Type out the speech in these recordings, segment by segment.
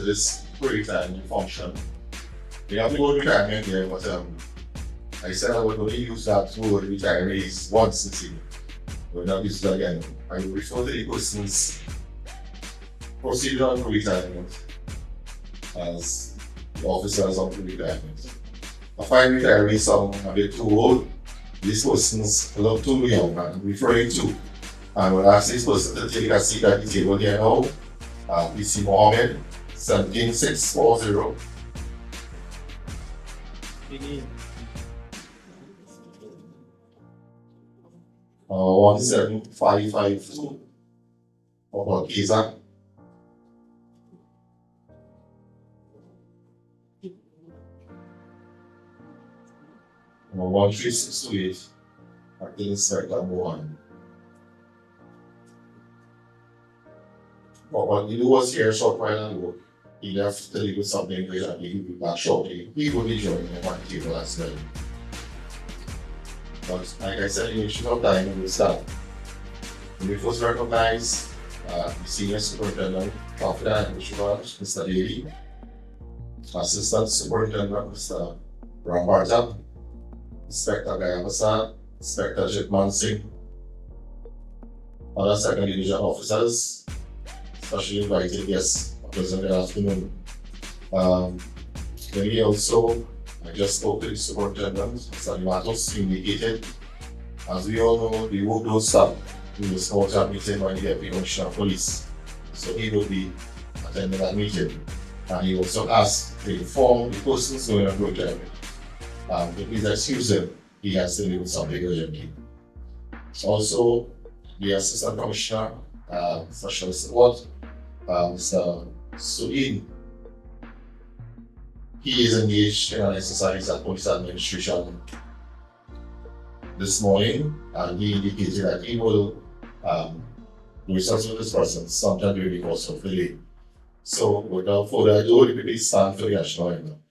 this pre-retirement function. We have to go to retirement here, but I said I would only use that word retirees once this year. We're not use it again. I will refer to the person's procedure on retirement as the officers of retirement. I find retirees some a bit too old. These persons look too young, I'm referring to. And we'll ask this person to take a seat at the table here now. Please see Mohan, 17640. 17552 for Giza. Number 13628 Acting Inspector Mohan. But what he was here a short while ago, he left to leave with something great and he'll be back shortly. He will be joining the one table as well. But like I said, in the issue of time, we will start. We first recognize the Senior Superintendent of the Insurance, Mr. Daly, Assistant Superintendent, Mr. Rambarta, Inspector Gayabasa, Inspector Jitman Singh, other second division officers, especially invited guests present this afternoon. Then he also, I just spoke to the superintendent, Mr. Matos, indicated, as we all know, the work don't stop. We will start that meeting by the Deputy Commissioner of Police. So he will be attending that meeting. And he also asked to inform the persons going on retirement. To please excuse him, he has to deal with something urgently. Also, the Assistant Commissioner, Special Support, Mr. Suin, he is engaged in an exercise at Police Administration this morning, and he indicated that he will research with this person sometime during the course of the day. So, without further ado, we please stand for the national anthem.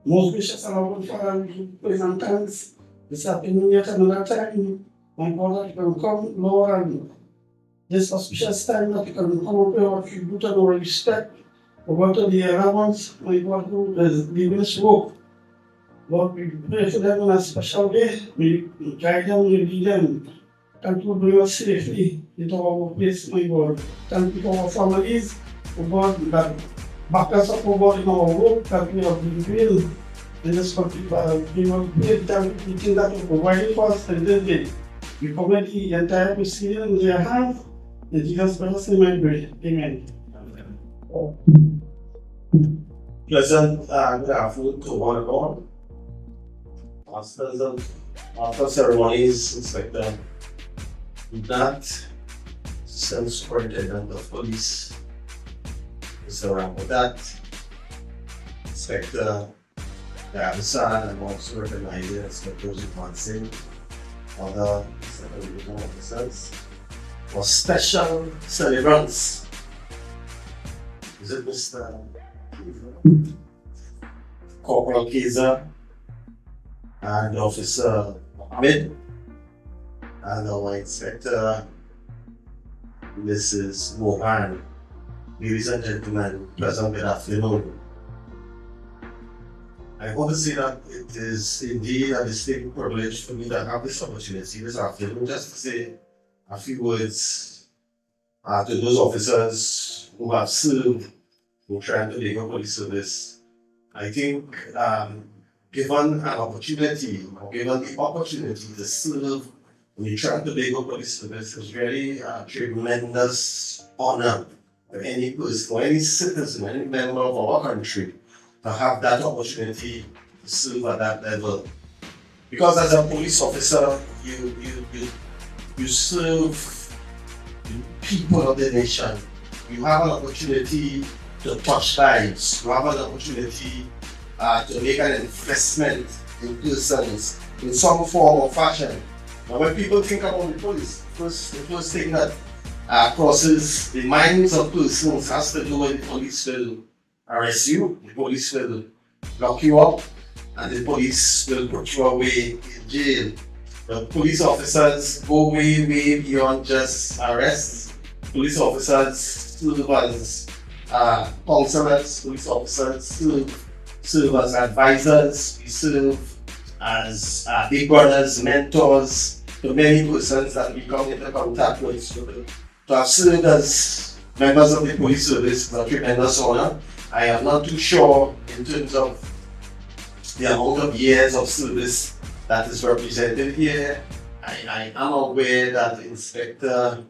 Most gracious and our Father, we present thanks this afternoon yet another time. My God, that you can come, Lord, and this auspicious time that you can come up with our tribute and our respect over to the other ones, my God, who is leaving this work. Lord, we pray for them in a special way. We guide them, we lead them. Thank you for bringing us safely into our place, my God. Thank you for our families, oh God, that back us up, oh God, in our work that we have been doing in this country. We will pray everything that you provided for us in this day. We commit the entire proceeding in their hands. In Jesus' precious name I pray. Amen. Pleasant good afternoon to one and all. After ceremonies, Inspector Nat, Assistant Superintendent of Police, Mr. Rambodat, Inspector Gayabasa, and also recognizing Inspector Jitman Singh, other second division officers, for special celebrants. Is it Mr. Corporal Kaiser and Officer Mohammed and our Inspector Mrs. Mohan. Ladies and gentlemen, pleasant good afternoon. I want to say that it is indeed a distinct privilege for me to have this opportunity this afternoon just to say a few words to those officers who have served in trying to Lagos Police Service. I think given an opportunity or given the opportunity to serve in the Toronto Lagos Police Service is really a tremendous honor for any person, for any citizen, any member of our country to have that opportunity to serve at that level. Because as a police officer, you serve the people of the nation. You have an opportunity to touch lives. You have an opportunity to make an investment in persons in some form or fashion. Now, when people think about the police, the first thing that crosses the minds of persons has to do with the police will arrest you, the police will lock you up, and the police will put you away in jail. The police officers go way beyond just arrests. Police officers serve as counselors, police officers serve as advisors, we serve as big brothers, mentors to many persons that we come into contact with. To have served as members of the police service is a tremendous honor. I am not too sure in terms of the amount of years of service that is represented here. I am aware that Inspector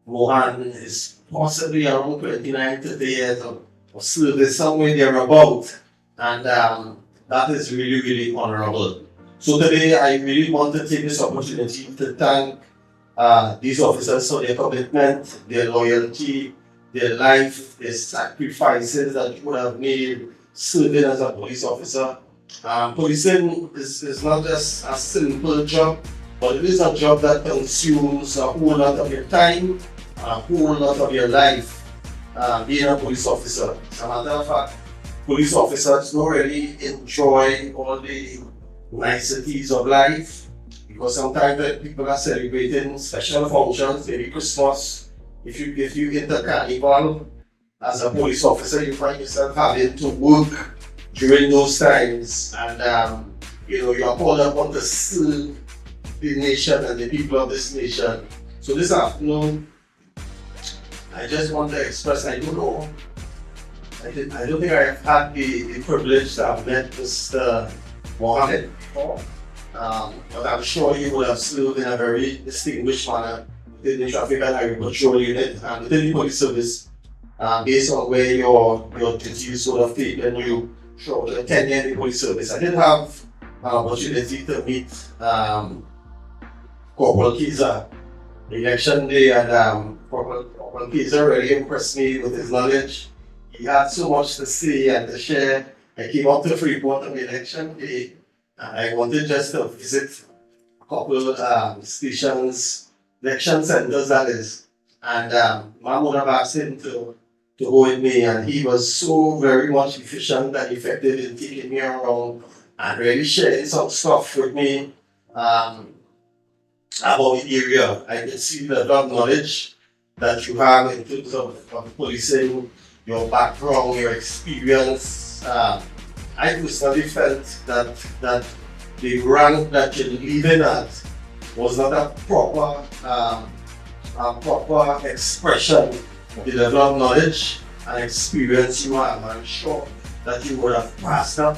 Mohan is possibly around 29, 30 years of service, somewhere thereabout, and that is really honorable. So today I really want to take this opportunity to thank these officers for their commitment, their loyalty, their life, their sacrifices that you have made serving as a police officer. Policing is not just a simple job, but it is a job that consumes a whole lot of your time, a whole lot of your life, being a police officer. As a matter of fact, police officers don't really enjoy all the niceties of life, because sometimes when people are celebrating special functions, maybe Christmas, if you enter carnival as a police officer, you find yourself having to work during those times, and you are called upon to serve the nation and the people of this nation. So this afternoon, I just want to express, I don't think I have had the privilege to have met Mr. Mohammed before, but I'm sure he would have served in a very distinguished manner within the Traffic and Highway Patrol Unit and within the police service, based on where your duties would have taken you throughout the tenure in the police service. I did have an opportunity to meet Corporal Kaiser election day, and Corporal Kaiser really impressed me with his knowledge. He had so much to say and to share. I came up to Freeport on election day, and I wanted just to visit a couple stations, election centers that is, and Mom would have asked him to go with me, and he was so very much efficient and effective in taking me around and really sharing some stuff with me about the area. I could see the level of knowledge that you have in terms of policing, your background, your experience. I personally felt that the rank that you're leaving at was not a proper expression of the level of knowledge and experience you have. I'm sure that you would have passed on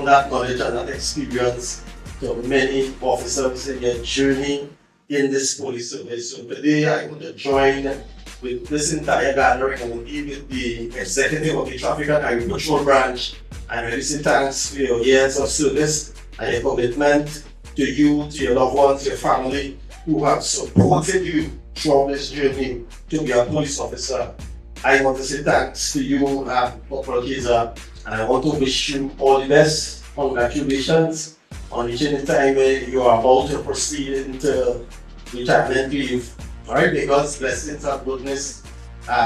that knowledge and that experience to many officers in your journey in this police service. So today I want to join with this entire gathering and indeed with the executive of the Traffic and Highway Patrol branch, and really say thanks for your years of service and your commitment to you, to your loved ones, your family, who have supported you throughout this journey to be a police officer. I want to say thanks to you, Corporal Kaiser, and I want to wish you all the best. Congratulations on reaching the time where you are about to proceed into retirement leave. Alright, may God's blessings and goodness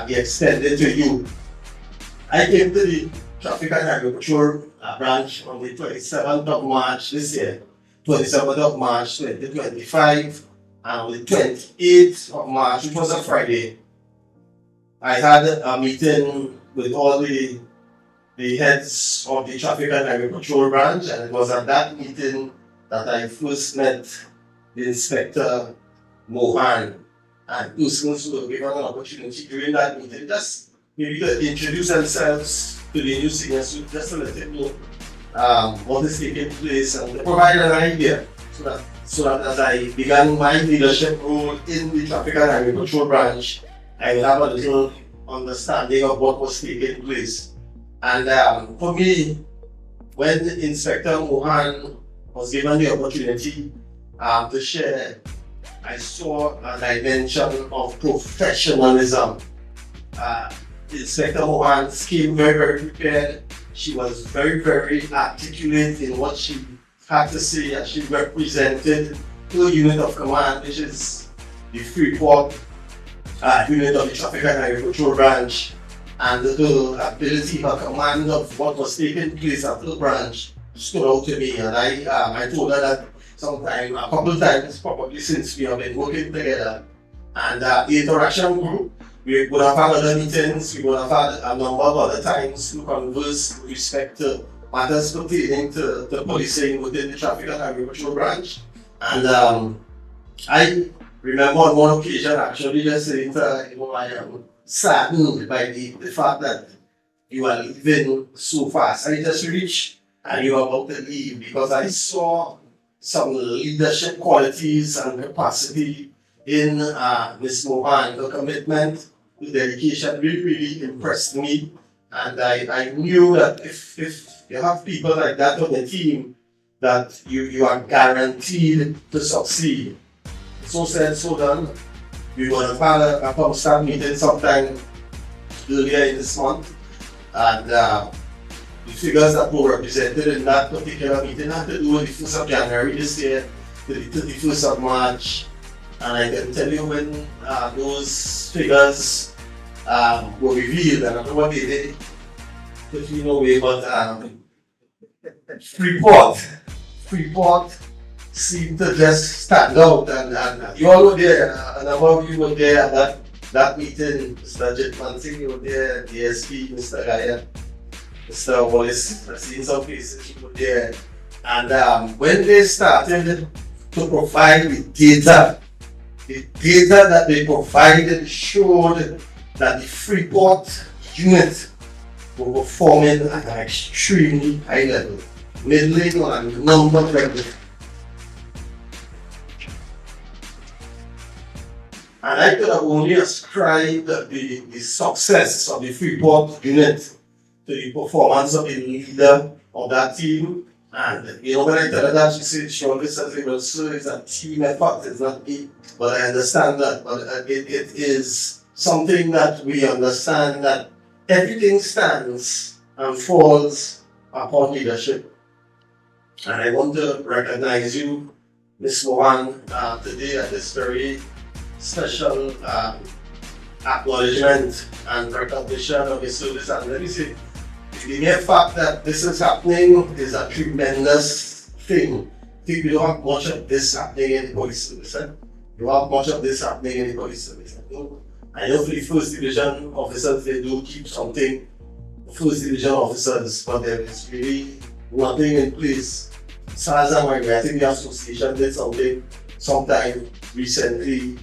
be extended to you. I came to the Traffic and Highway Patrol branch on the 27th of March this year, 27th of March 2025, and on the 28th of March, which was a Friday, I had a meeting with all the heads of the Traffic and Highway Patrol branch, and it was at that meeting that I first met the Inspector Mohan, and persons who were given an opportunity during that meeting just maybe to introduce themselves to the new senior suit, just to let them know what is taking place and to provide an idea so that as I began my leadership role in the Traffic and Highway Patrol branch, I would have a little understanding of what was taking place. And for me, when Inspector Mohan was given the opportunity to share, I saw a dimension of professionalism. Inspector Mohan came very, very prepared. She was very, very articulate in what she had to say, and she represented her unit of command, which is the Freeport unit of the Traffic and Highway Patrol branch, and her ability, her command of what was taking place at the branch stood out to me. And I told her that sometime, a couple of times, probably since we have been working together, and the interaction group, we would have had other meetings, we would have had a number of other times to converse with respect to matters pertaining to policing within the Traffic and Highway Patrol branch. And I remember on one occasion actually just saying to her, I am saddened by the fact that you are leaving so fast. I just reached and you are about to leave, because I saw some leadership qualities and capacity in Ms. Mohan. Her commitment, the dedication really impressed me. And I knew that if you have people like that on the team, that you are guaranteed to succeed. So said, so done. We will have had a constant meeting sometime earlier in this month, and the figures that were represented in that particular meeting had to do with the 1st of January this year to the 31st of March. And I can tell you when those figures were revealed, and I don't know what they did, but you know, but Freeport seemed to just stand out, and you all were there, a number of you were there at that meeting. Mr. Jitman, you were there, DSP, Mr. Gaya, Mr. Wallace, I've seen some faces, you were there. And when they started to provide the data that they provided showed that the Freeport unit were performing at an extremely high level, middling on a number of levels. And I could have only ascribed the success of the Freeport unit to the performance of the leader of that team. And when I tell her that, she said, she always says, well, sir, it's a team effort, it's not me. But I understand that. But it is something that we understand, that everything stands and falls upon leadership. And I want to recognize you, Ms. Mohan, today at this very special acknowledgement and recognition of your service. And let me say, the mere fact that this is happening is a tremendous thing. I think we don't have much of this happening in the police service. You have much of this happening in the police service. I know for the first division officers, they do keep something, first division officers, but there is really nothing in place. As far as I'm aware, I think the association did something sometime recently.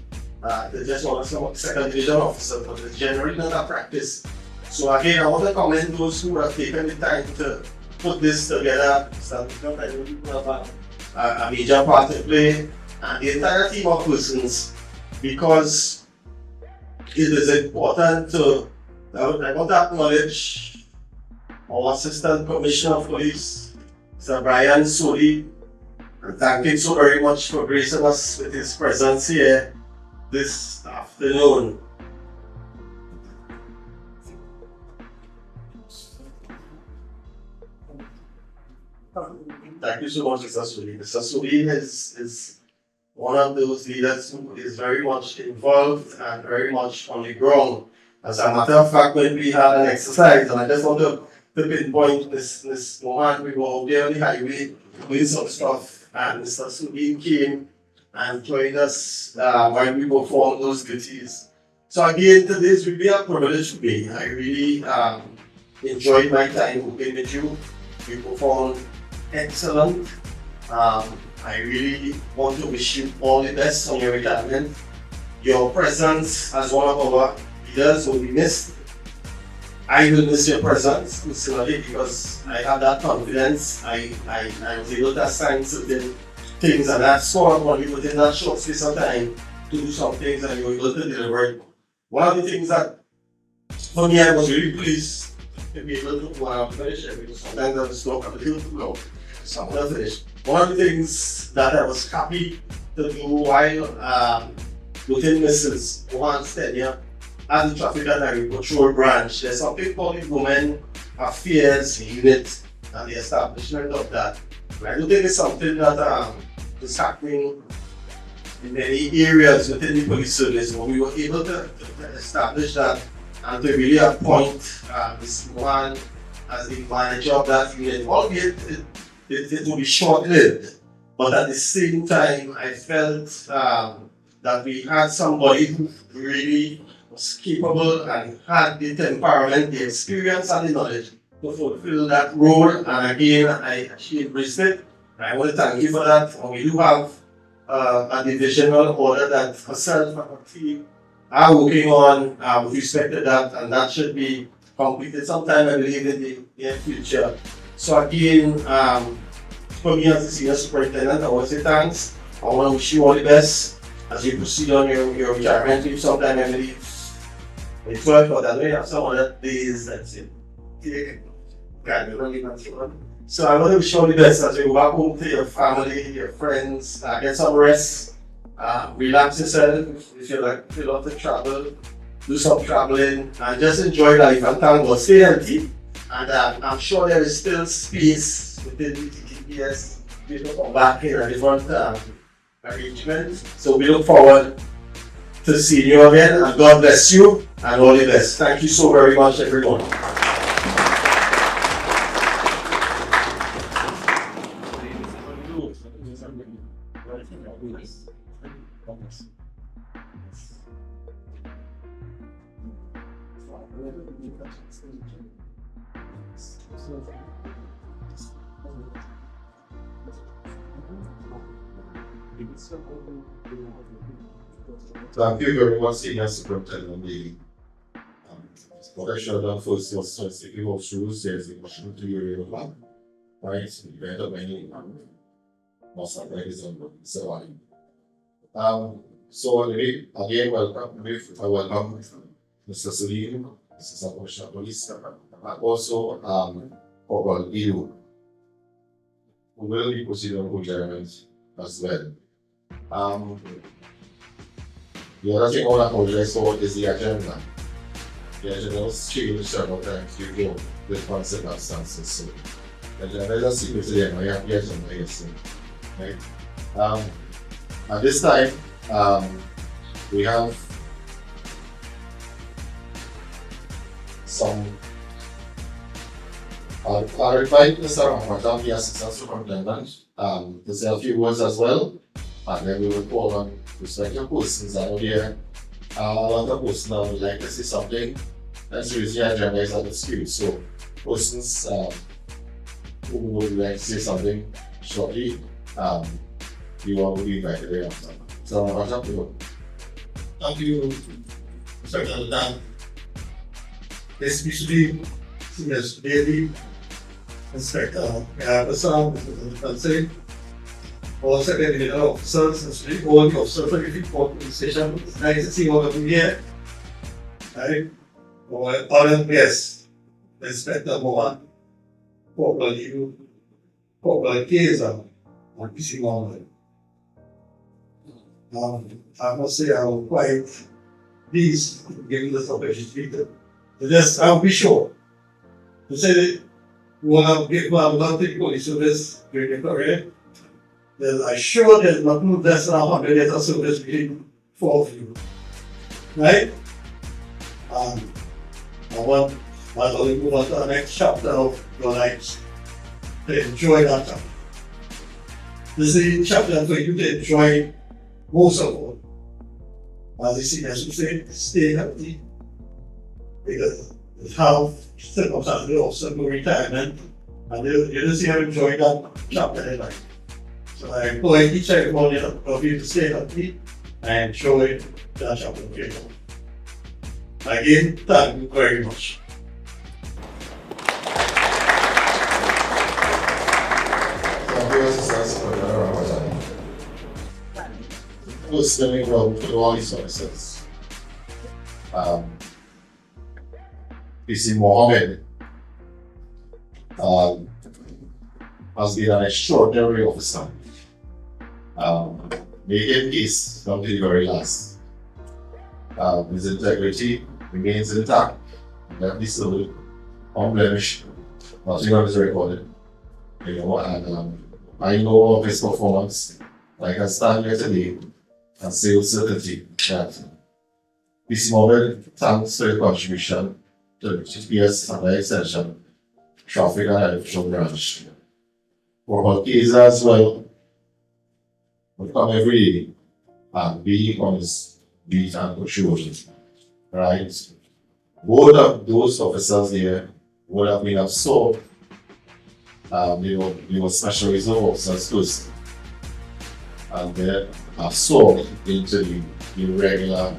They just want some second division officers, but it's generally not a practice. So again, I want to commend those who have taken the time to put this together. I know people have a major part to play, and the entire team of persons, because it is important to, I want to acknowledge our Assistant Commissioner of Police, Sir Brian Soli, and thank him so very much for gracing us with his presence here this afternoon. Thank you so much, Mr. Soli. Mr. Soli is one of those leaders who is very much involved and very much on the ground. As a matter of fact, when we had an exercise, and I just want to to pinpoint this Mohan. We were out there on the highway doing some stuff, and Mr. Subin came and joined us while we performed those duties. So again, today is really a privilege for me. I really enjoyed my time working with you. You performed excellent. I really want to wish you all the best on your retirement. Your presence as one of our leaders will be missed. I will miss your presence personally because I have that confidence. I was able to assign certain things and I saw on you within that short space of time to do some things and you were able to deliver it. One of the things that for me I was really pleased to be able to finish it because sometimes I was stuck a little too long. So I'm gonna finish. One of the things that I was happy to do while within Mrs. Mohan's tenure as the traffic and patrol branch, there's something called the Women Affairs Unit and the establishment of that. I do think it's something that is happening in many areas within the police service, but we were able to establish that and to really appoint Mrs. Mohan as the manager of that unit. Albeit it will be short-lived, but at the same time, I felt that we had somebody who really was capable and had the temperament, the experience, and the knowledge to fulfill that role. And again, she embraced it. I want to thank you for that. And we do have a divisional order that herself and her team are working on with respect to that, and that should be completed sometime, I believe, in the near future. So again, for me as the senior superintendent, I want to say thanks. I want to wish you all the best as you proceed on your retirement leave sometime, I believe. The 12th or that way, have some other days, that's it. So I want to wish you all the best as you go back home to your family, your friends, get some rest, relax yourself if you love to travel, do some traveling, and just enjoy life and thank God. Stay healthy, and I'm sure there is still space within the TTPS to come back in a different arrangement. So we look forward to seeing you again, and God bless you and all the best. Thank you so very much, everyone. Thank you very much, Senior Superintendent. The professional first was taking off shoes, there's a question to your plan, right? You better many must have ladies on so on. So anyway, again, welcome Mr. Salim, Mr. Commissioner of Police, and also Corporal EU, who will be proceeding on retirement as well. The other thing I want to apologize for is the agenda. The agenda was changed several times due to different circumstances. So the agenda is a secret to them. I have the agenda yesterday. Right? At this time, we have some I'll invite Mr. Mohan, the Assistant Superintendent, to say a few words as well, and then we will call on respective persons. I know there are a lot of persons that would like to say something. That's the reason the agenda is on the screen. So, persons who would like to say something shortly, you all will be invited there after. So, Thank you, Mr. President. Especially Ms. Daly, Inspector Gabasam, Mr. all secondary officers, especially all the officers for the important station. It's nice to see all of you here. Right? All yes, Inspector Mohan, Corporal U, Corporal Keza, and PC Mohan. I must say I'm quite pleased giving this opportunity to just I'll be sure to say that we want to give a lot of police service during the career. I'm sure there's not less than 100 years of service between four of you. Right? I want As we move on to the next chapter of your lives, to enjoy that chapter. This is a chapter for you to enjoy most of all. As you see, as you say, stay healthy. Because how circumstances also go retirement, and you just see how enjoy that chapter in life. So I implore each and every one of you to stay healthy and enjoy that chapter of your life. Again, thank you very much. Listening to all these officers. PC Mohan has been an extraordinary officer. Making peace come to the very last. His integrity remains intact, never disturbed, unblemished, nothing of his recorded. You know, and I know of his performance. I can stand here today and say with certainty that this moment, thanks to the contribution to the GPS and the extension, traffic and electrical branch. For our case as well, we come every day and be on his beat and patrol, right? Both of those officers there would have been absorbed. They were special reserve officers first, and they're absorbed into the regular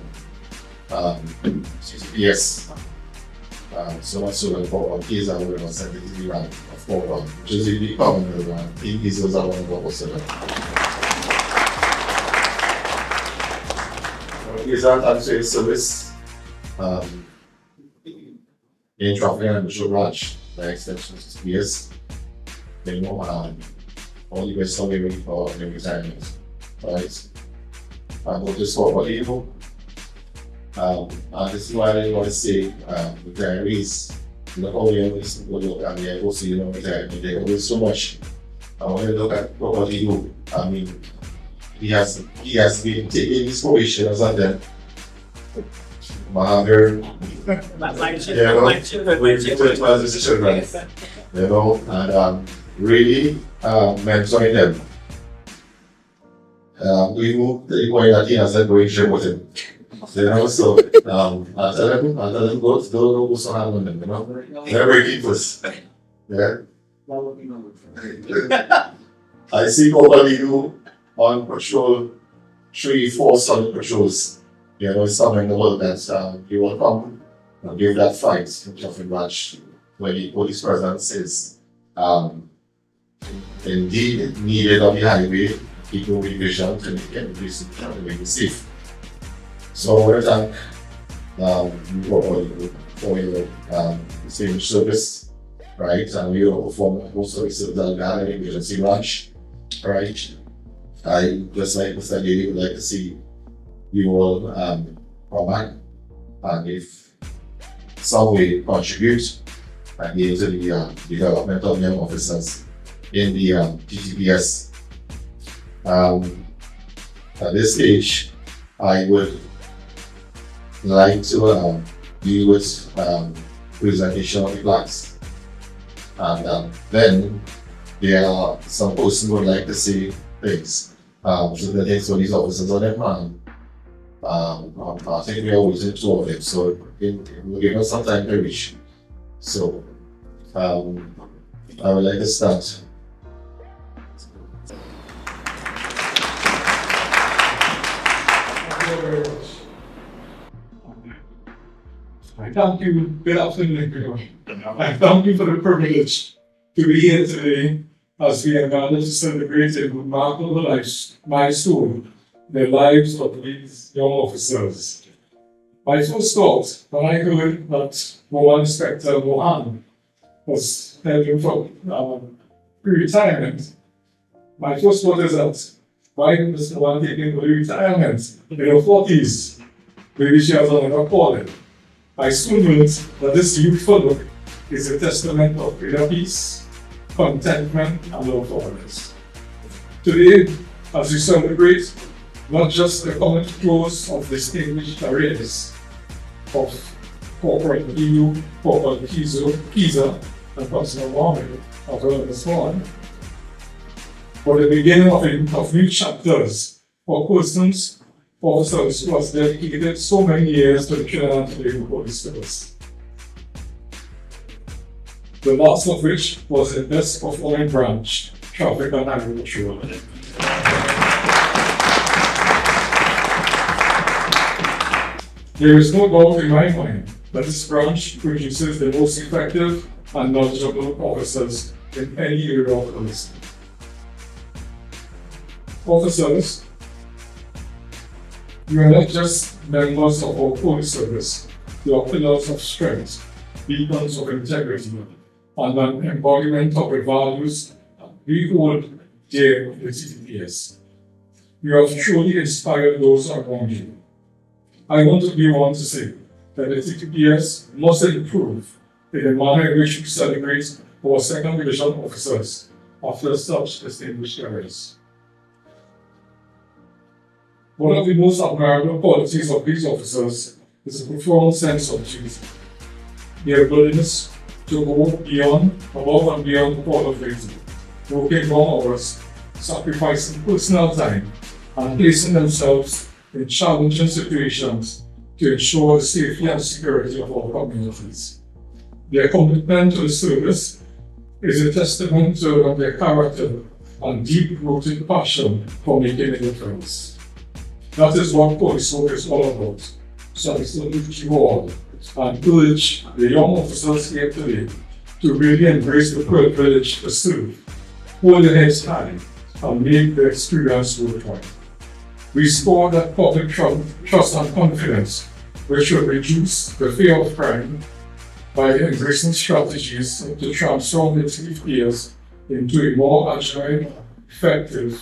CTPS. So much so that for our case, I would have sent it to the rank of 4-1, which is the common rank. These are one of the officers. Is that actually service in traffic and visual branch, the extension to CTPS. You know, all the best of every for every time, right? And we'll just talk about evil. And this is why I want to say, retirees, not only always look at the also, you know, retirement, they always so much. I want to look at what he do. I mean, he has been taking inspiration as a then. Mohan, you know, and really mentoring them. We move to the point that he has a great trip with him. You know, so I tell them go surround them, you know. They're very keepers. Yeah. I see probably you on patrol 3-4 solid patrols. You know, somewhere in the world that you will come and give that fight in traffic match where the police presence is indeed needed on the highway, people with vision to make it safe. So I want to thank you for your distinguished service, right? And we will perform most services that we have in the emergency branch, right? I just like Mr. Daly would like to see you all come back and if some way contribute again to the development of young officers in the TTPS. At this stage, I would like to deal with presentation of the plaques. And then there are some persons who would like to say things. So the things for these officers on their plan. I think we are waiting for them, so it will give us some time to reach. So I would like to start. Thank you very much. I thank you, good afternoon, everyone. I thank you for the privilege to be here today as we are gathered to celebrate a remarkable milestone in the lives of these young officers. My first thought when I heard that Mohan Inspector Mohan was heading for pre-retirement, my first thought is that why was Mohan taking early retirement in her 40s? Maybe she has another calling. I soon learned that this youthful look is a testament of inner peace, contentment, and love for others. Today, as we celebrate not just the common close of distinguished careers of Corporal EU, Corporal Kiza, and Personal Mohammed, as well as Mohan, for the beginning of new chapters for persons, officers who has dedicated so many years to the Trinidad and Tobago Police Service. The last of which was the best performing branch, Traffic and Highway Patrol. There is no doubt in my mind that this branch produces the most effective and knowledgeable officers in any area of policing. Officers, you are not just members of our police service, you are pillars of strength, beacons of integrity, and an embodiment of the values we hold dear in the TTPS. You have truly inspired those around you. I want to be one to say that the TTPS must improve in the manner in which we celebrate our second division officers after such distinguished careers. One of the most admirable qualities of these officers is a profound sense of duty. Their willingness to go above and beyond the call of duty, working long hours, sacrificing personal time, and placing themselves in challenging situations to ensure the safety and security of our communities. Their commitment to the service is a testament to their character and deep-rooted passion for making a difference. That is what police work is all about. So I salute you all and urge the young officers here today to really embrace the privilege to serve, hold their heads high, and make the experience worthwhile. Restore that public trust and confidence, which will reduce the fear of crime by embracing strategies to transform the TTPS into a more agile, effective,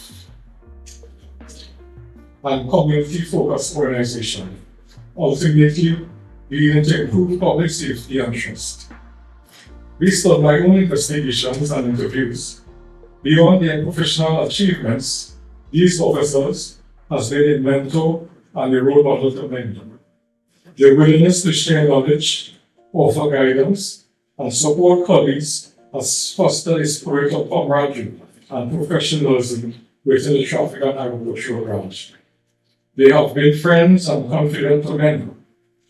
and community-focused organization, ultimately leading to improved public safety and trust. Based on my own investigations and interviews, beyond their professional achievements, these officers has been a mentor and a role model to many. Their willingness to share knowledge, offer guidance, and support colleagues has fostered a spirit of camaraderie and professionalism within the Traffic and Highway Patrol branch. They have been friends and confident to many,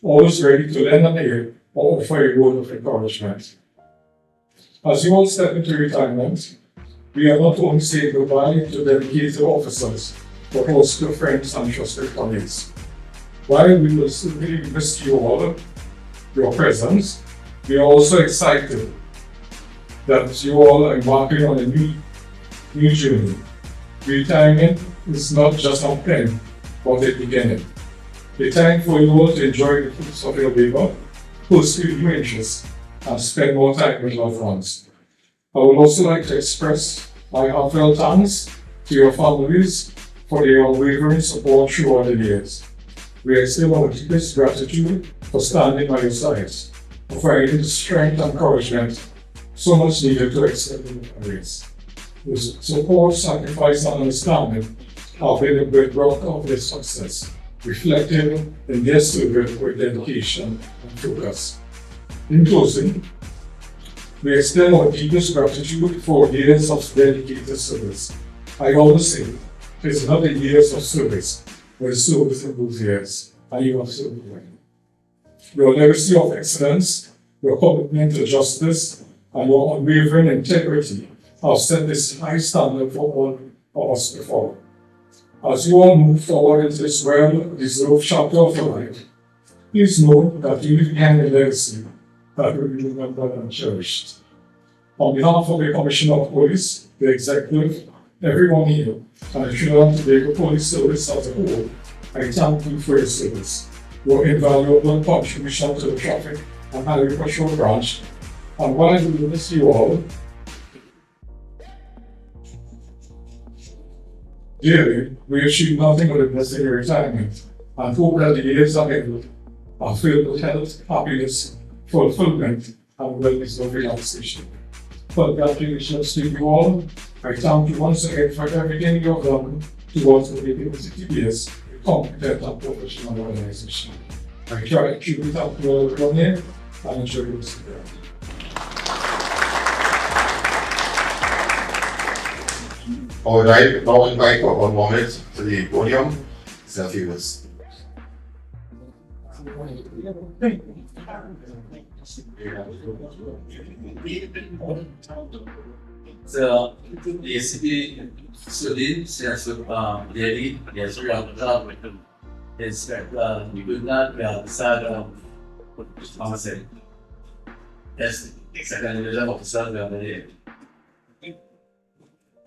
always ready to lend an ear or offer a word of encouragement. As you all step into retirement, we are not only saying goodbye to dedicated officers, but also to friends and trusted colleagues. While we will certainly miss you all, your presence, we are also excited that you all are embarking on a new journey. Retirement is not just an end, but a beginning. A time for you all to enjoy the fruits of your labor, pursue new interests, and spend more time with loved ones. I would also like to express my heartfelt thanks to your families for their unwavering support throughout the years. We extend our deepest gratitude for standing by your sides, providing the strength and encouragement so much needed to excel in your careers. Your support, sacrifice, and understanding have been the bedrock of their success, reflected in their service with dedication and focus. In closing, we extend our deepest gratitude for years of dedicated service. I always say, it's not the years of service, but the service of those years, and you have served well. Your legacy of excellence, your commitment to justice, and your unwavering integrity have set this high standard for all of us before. As you all move forward into this well-deserved chapter of your life, please know that you leave behind a legacy that will be remembered and cherished. On behalf of the Commissioner of Police, the Executive, everyone here, and the Trinidad and Tobago Police Service as a whole, I thank you for your service, your invaluable contribution to the Traffic and Highway Patrol branch, and while I will miss you all, dearly, we achieve nothing but a blessed retirement, and hope that the years ahead are filled with health, happiness, fulfillment, and well-deserved relaxation. Congratulations to you all. I thank you once again for everything you have done towards the TTPS, a competent and professional organization. I try to keep it up from here. I'm enjoy this. All right, now invite for one moment to the podium. Self-viewers. So basically, Sudin says daily, yes, we have the is that you could not decide how to say yes, exactly the level of the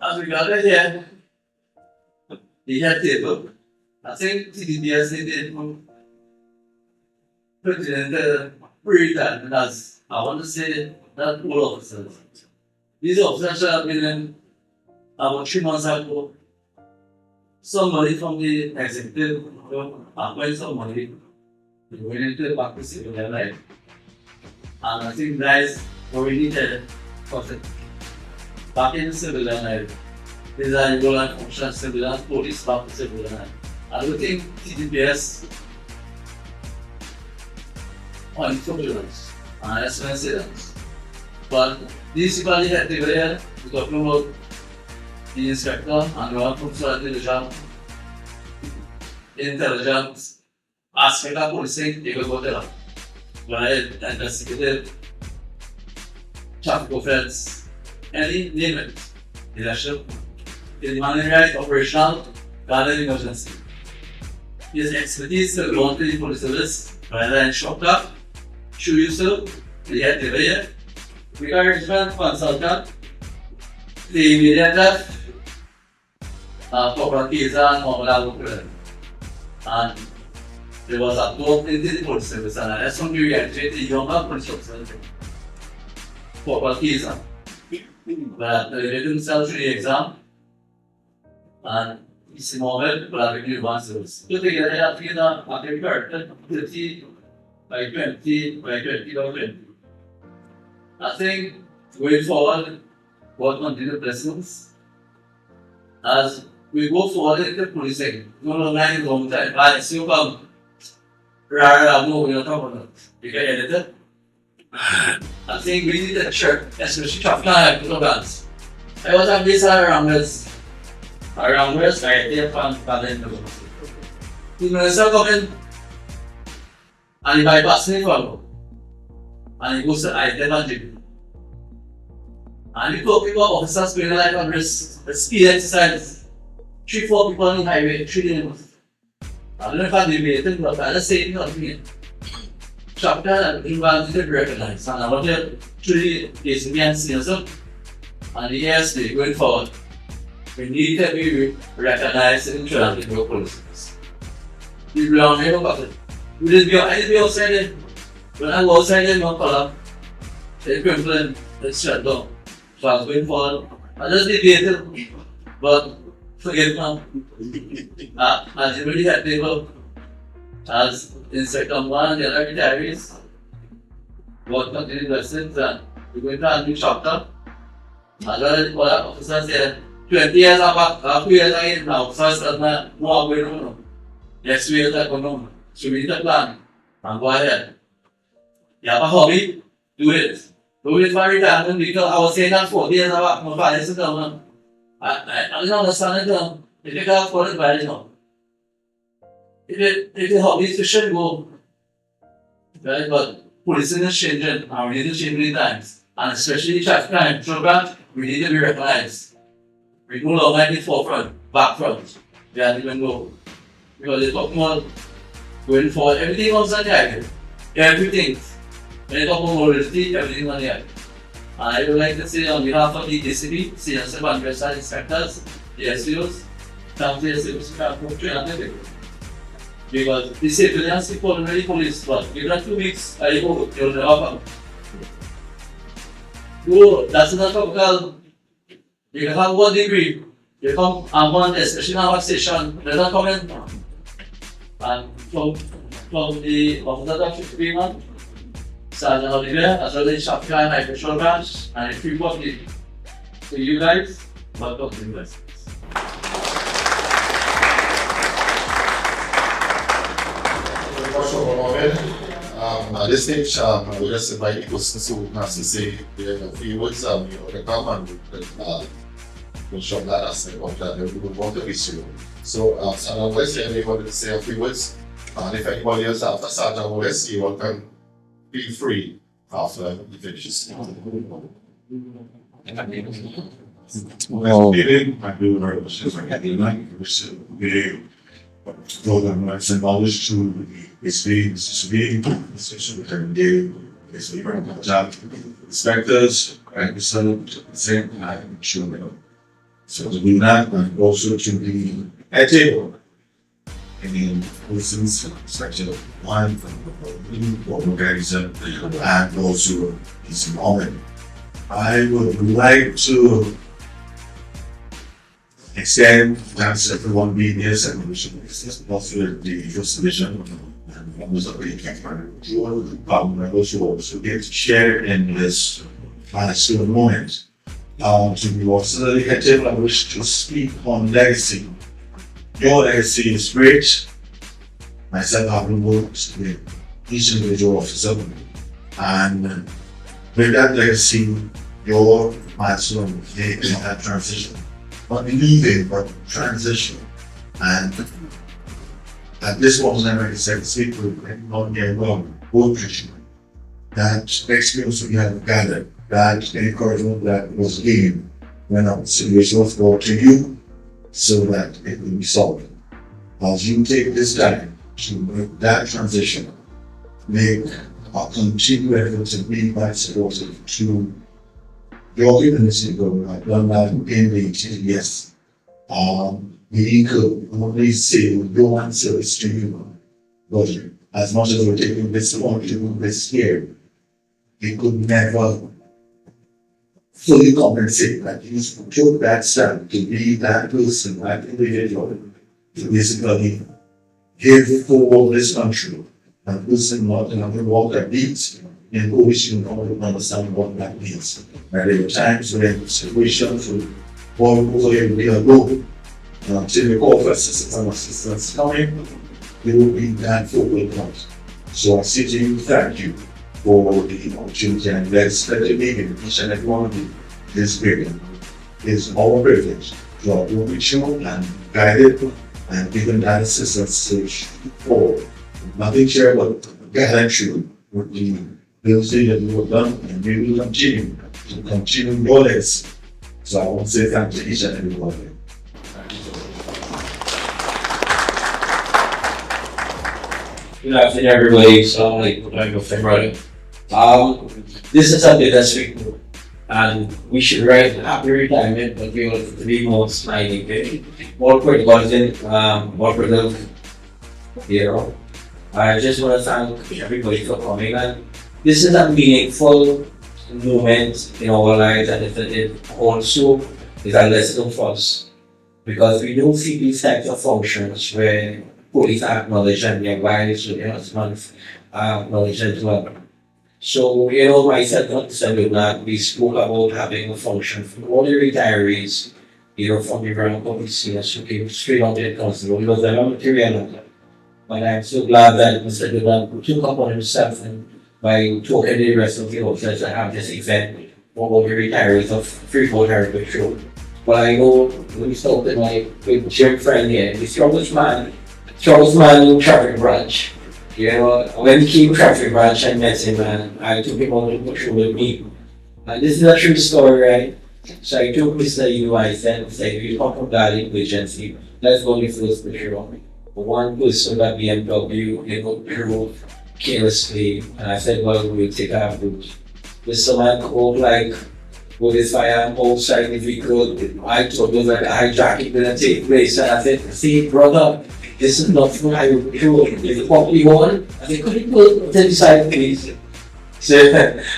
as we got it here, the head table. I think TDBS did put it in the pre-time as I want to say that all officers. These officers have been in about 3 months ago. Somebody from the executive appointed somebody went into the back to civil life. And I think guys already needed back in the civilian life. These are role and function civilian police back to civilian life. I don't think TDPS on turbulence and incidents. But this people had to we're talking about the inspector and one from intelligence aspect of policing, they will go there. When I investigated traffic offense, any name it, leadership, the money right, operational, garden emergency. His expertise will go on to the police service, rather than shock up, show yourself, the head the way, encouragement, consultant, the immediate death, properties and normal. And there was a talk in the police service, and that's when we actually the younger police officers properties. But they did themselves to the exam, and it's a moment for having new answers. So they get a feel that after 30 by 20 by 20 or 20. I think going forward, what continue lessons as we go forward in the policing, no longer long time. I assume rather no, we're not talking about it. You get edited. I think we need a shirt, especially tough guy with guns. I was at this around this, I did find in the book. The minister come in and he bypassed me for and he goes to item and drink. And he told people officers going like on this speed exercise. 3-4 people on the highway, 3 days. I don't know if I'm debating, but I just say it on me. Chapter and involved didn't recognize. And I wanted to is me and seniors up. And yes, they going forward. We need to be recognized in traffic policies. We belong here about it. We didn't be outside it. When I go outside it, no color. The equivalent, it's shut down. So I was going forward. I just debated, but forget now. As you really had people, as Inspector Mohan, the other retirees, what continued lessons, and we're going to have a new chapter. As well as officers there, 20 years back, 2 years ago, now officers are more going on. Next year, they're going on. So we need a plan and go ahead. You have a hobby, do it. Do it for retirement because I was saying that 40 years back, my father used to tell me. I don't understand it. If you can't afford it, buy it now. If you hobby, you should go. Right? But policing is changing, and we need to change many times. And especially traffic crime program, we need to be recognized. We no longer in the forefront, back front. We have to even go. Because they talk more going forward, everything comes on the highway. Everything. When they talk about morality, everything on the highway. I would like to say on behalf of the DCP, CSF and Western Inspectors, the SEOs, thank the SEOs for training. Because the civilians people already police, but give them 2 weeks, I hope they will never come. Oh, that's not typical. You can have 1 degree, you come and 1, especially in our station, they don't come in. And from the officer of 15 months, Sergeant Oliver, as well as Shopka and Agricultural Branch, and a few of the to you guys, welcome to the US. much for Mohan. At this stage, I will just invite the persons who has to say their few words, to come and we'll show that as a that we will want to issue. So, Sergeant West, anybody to say a few words? And if anybody else after Sergeant West, you all can feel free after he finishes. Well, I do very much as I can like video. Let's acknowledge to it's being decision it's very much inspectors, the same time, children. So to do that, and also to be at table. Any persons, section 1 organizer, and also his moment. I would like to extend thanks to everyone being here, and also the first division, and members of the members who also get to share in this milestone moment. To be also I wish to speak on legacy. Your legacy is great. Myself having worked with each individual officer, and with that legacy, your milestone in that transition. Not leaving, but transition. And at this point, I'm ready to speak with not get wrong, work that experience we have gathered, that encouragement that was given when our situation was brought to you, so that it will be solved. As you take this time to make that transition, make a continued effort to be quite supportive to your community going I've done that in the TDS. We could only say your answer is to you, but as much as we're taking this on to this year, we could never fully compensate that you took that step to be that person, that individual, to basically give for this country, and person not another walk that beats in which you don't understand what that means. And there were times when situations would fall over every ago until the call for assistance coming, they would be that forward point. So I say to you, thank you for the opportunity, and let's let it be in each and every one of you. This period is our privilege to work with you and guide it and given that assistance for nothing share but guide you with the ability that you have done, and we will continue your legacy. So I want to say thank you to each and every one of you. Good afternoon, everybody. So, this is something that's big, and we should write happy retirement, but we want to be more smiling, more content, more productive. I just want to thank everybody for coming, and this is a meaningful moment in our lives, and it also is a lesson for us, because we don't see these types of functions where police acknowledge and their wives or their husbands acknowledge as well. So, myself and Saluna, we spoke about having a function for all the retirees, from the ground police seniors who came straight on to the constable. It was a material. But I'm so glad that Mr. Dugan took upon himself and by talking to the rest of the officers to have this event for all the retirees of Freeport Heritage Road. But I know when we started with Jim friend here, the strongest man in traffic branch. When he came to traffic branch, I met him and I took him on the patrol with me. And this is a true story, right? So I took Mr. I said, we come from that emergency, let's go on the first patrol. One person at BMW, drove carelessly, and I said, well, we'll take our route. Mr. Man called with his firearm outside the vehicle. I told him that hijacking didn't take place, and I said, see, brother, this is not what I would do. If what we want, I said, could you put to the side, please? So,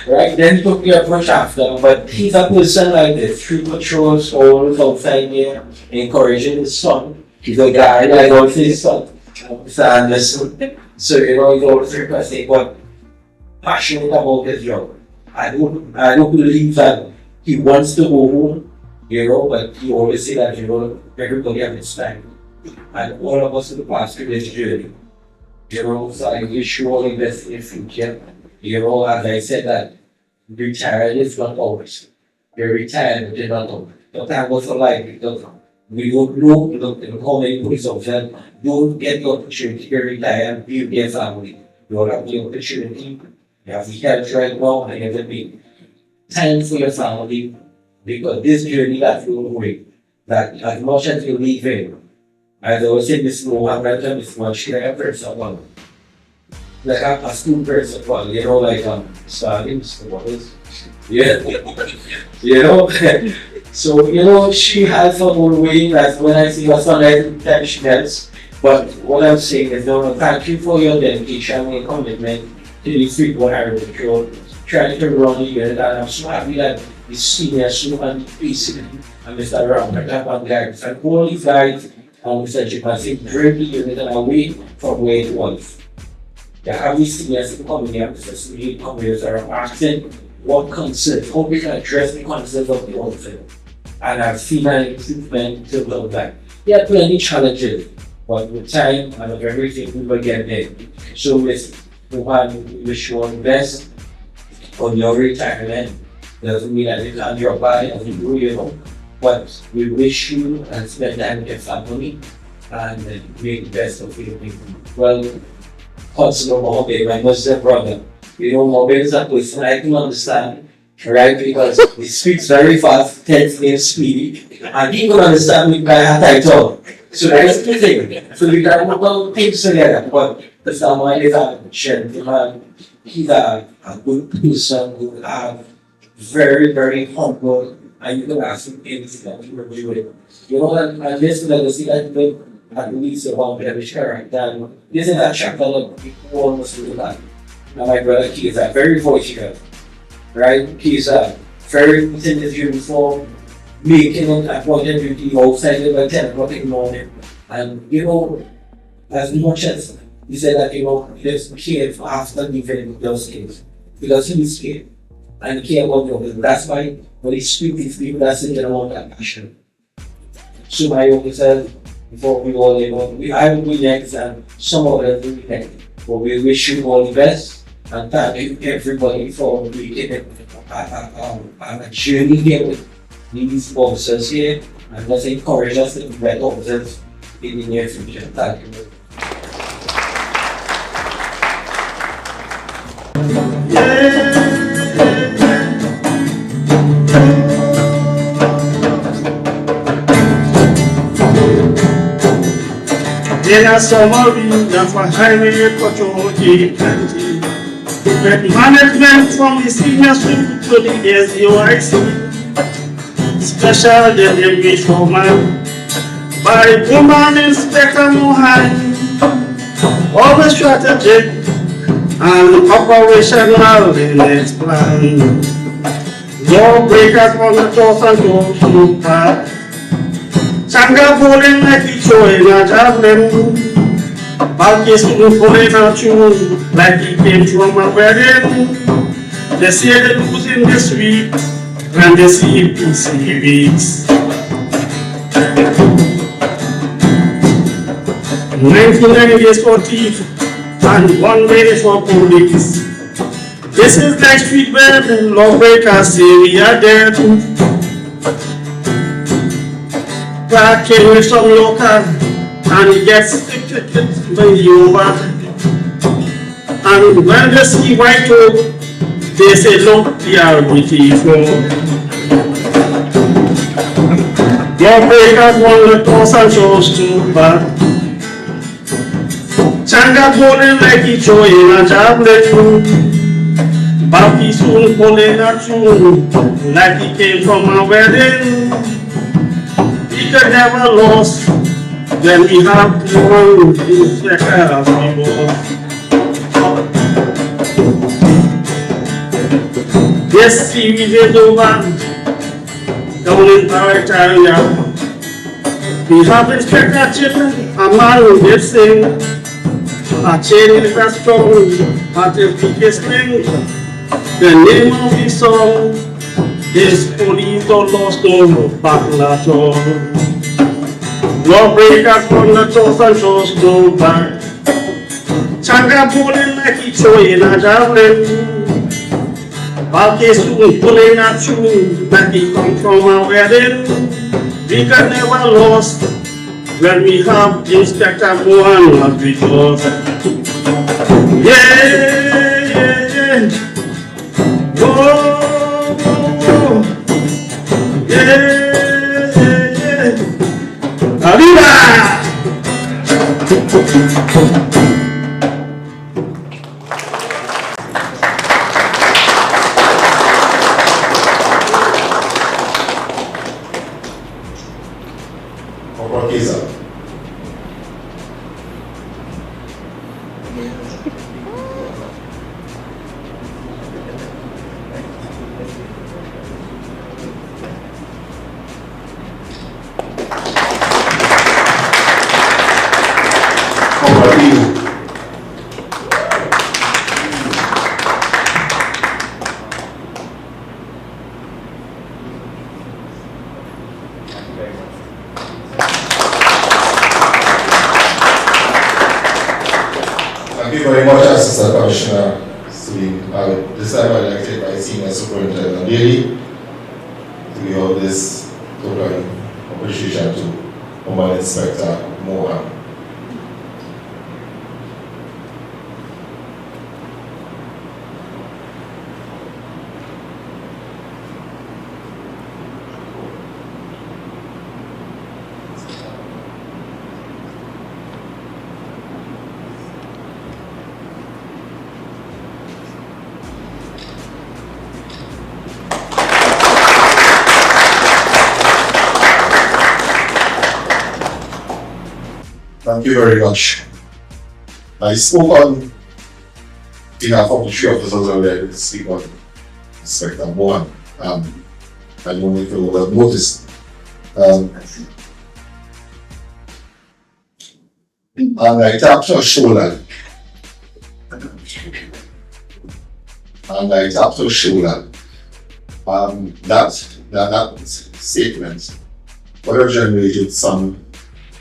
right, then he took me approach after, but he's a person like this, through patrols, all outside here, encouraging his son. He's a guy that loves his son, Mr. Anderson. So, he's always requesting, but passionate about his job. I don't believe that he wants to go home, but he always say that, everybody has its time. And all of us in the past through this journey, You know, so I wish you all the best in the future. You know, as I said that retired is not always. You're retired, but you're not always. But that was for life because we don't know how many police officers don't get the opportunity to retire and be with their family. You don't have the opportunity. You have the health right now and everything. Time for your family because this journey that you're going, that as much as you leave it, as I was saying, this Mohan mentioned this much, like a person, like a school person, you know, like starting, yeah, you know. So, you know, she has her own way, like when I see her son, I she helps. But what I'm saying is, no, thank you for your dedication and commitment to these people are control, trying to run the unit, and I'm so happy that the senior so and basically, and Mr. Ram, and guys, and all these guys, and Mr. Chip, I think, bring the unit and away from where it was. The heavy seniors coming here, Mr. Smith, coming here, are asking what concerns, how we can address the concerns of the officer. And I've seen an improvement to build that. There are plenty challenges, but with time and with everything, we will get there. So, Mr. Mohan, we wish you all the best on your retirement. Doesn't mean that it's on your body, as you know, but we wish you and spend time with your family and make the best of your people. Well, Consular Mohammed, my Muslim brother, you know, Mohammed is a person I can understand, right? Because he speaks very fast, tensely and speedy, and he can understand me by a title. So that's the thing. So we can about things together, but the someone is a gentleman, he's a good person who have very, very humble, and you can ask him anything that you were doing. You know, and this legacy that you at least about every character. This is a chapter that people almost do that. Now my brother, he is a very voical, right? He's a very in his uniform, making it a point of duty outside by 10 o'clock in the morning. And you know, as much as he said that, you know, there's care after leaving those kids. Because he's scared and care about them. That's why when he speaks to people, that's in general that passion. So my officer, before we all I will be next and some of them will be next. But we wish you all the best and thank you everybody for being a journey here with these officers here and let's encourage us to be better officers in the near future. Thank you. There are some of you that for highway patrol G20. Management from the senior school to the SDOIC. Special delivery foreman by Woman Inspector Mohan. Always strategic and operational in its plan. Lawbreakers on the toss and go through path. Changa bowling like he showing a javelin. Balkis pulling a tune like he came from a wedding. They say they losing this week when they see PC weeks. 99 days for thief and 1 day for police. This is like street where the lawbreakers say we are dead. Back in with some local and he gets by you back. And when they see white folk, they say look, they are beautiful. Lawbreakers want to toss and shows too bad. Changa bowling like he showing a javelin. Balki soon pulling a tune like he came from a wedding. We could never lost, then we have to run in second of people. This series is over, down in Barataria. We have Inspector Chicken, a man who did sing, a chain is a strong, at the biggest thing. The name of the song is Police Don't Lost No Battle at All. Lawbreakers from the toss and shows go back. man got pulling like he throwing a javelin. While they soon pulling a tune that he come from a wedding. We can never lost when we have Inspector Mohan as we close. Yeah, yeah, yeah. Whoa, whoa, whoa. Yeah, yeah, yeah. Arriba! Oporkiza. Oporkiza. Thank you very much, Assistant Commissioner Celine. This time I'd like to invite Senior Superintendent Daly to give out this total appreciation to Woman Inspector Mohan. Thank you very much. I spoke on behalf of the three officers earlier to speak on Inspector Mohan. I don't know if you will have noticed. And I tapped her shoulder. That statement would have generated some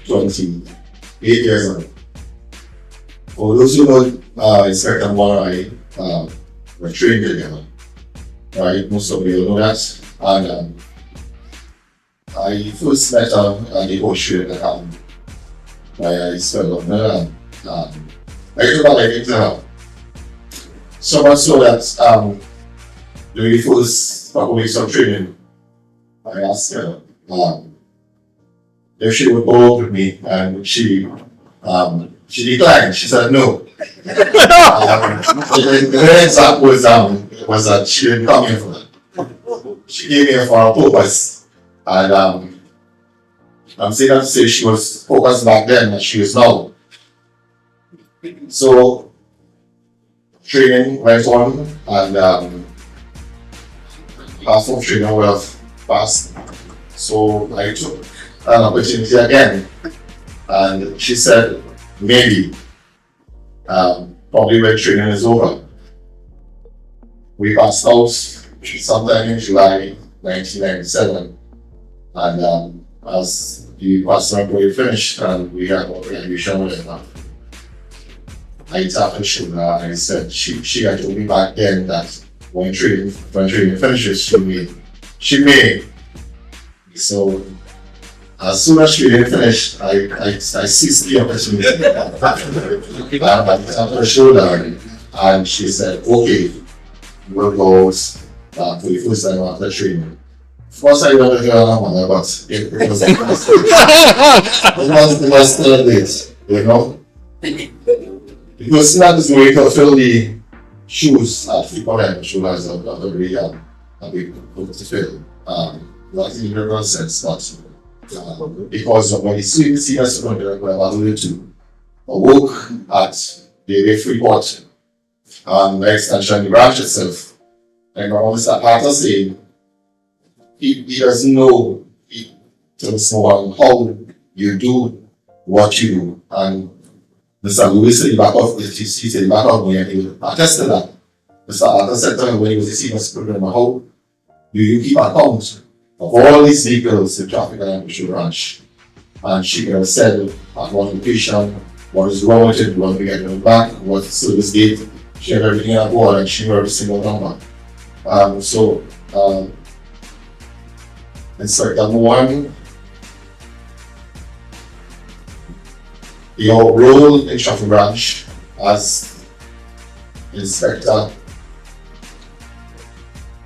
28 years ago. For those who know Inspector Mohan, were trained together. Right, most of you know that. And I first met her at the ocean that I spelled on her and I took a liking to her. So much so that during the first couple weeks of training, I asked her if she would go with me, and she declined. She said no. The very example was that she didn't come here for that. She came here for a purpose, and I'm saying that to say she was focused back then and she is now. So training went on, and half of training would have passed. So I took an opportunity again, and she said maybe, probably when training is over. We passed out sometime in July 1997, and as the pastoral parade finished and we had our graduation with her, I tapped her shoulder and I said she had told me back then that when training finishes, she may. So as soon as she didn't finish, I seized the opportunity. And I tapped her shoulder and she said, okay, we'll go for the first time after training. First I wanted to tell her mother, but it was still late, you know? Because that is the way to fill the shoes at people and shoulders of the very young and we put to fill. Not in the real sense, but because of when the senior superintendent were alluded to, work at the Freeport and the extension, the branch itself, and Mr. Carter saying he doesn't know to someone how you do what you do. And Mr. Lewis said back of he said back of me and he attested that. Mr. Carter said to him when he was a senior superintendent, how do you keep account of all these vehicles in traffic and ambush branch? And she said at one location what is wrong with it, what we get it back, what service date. She had everything on board and she knew every single number. Inspector Mohan, your role in traffic branch as inspector,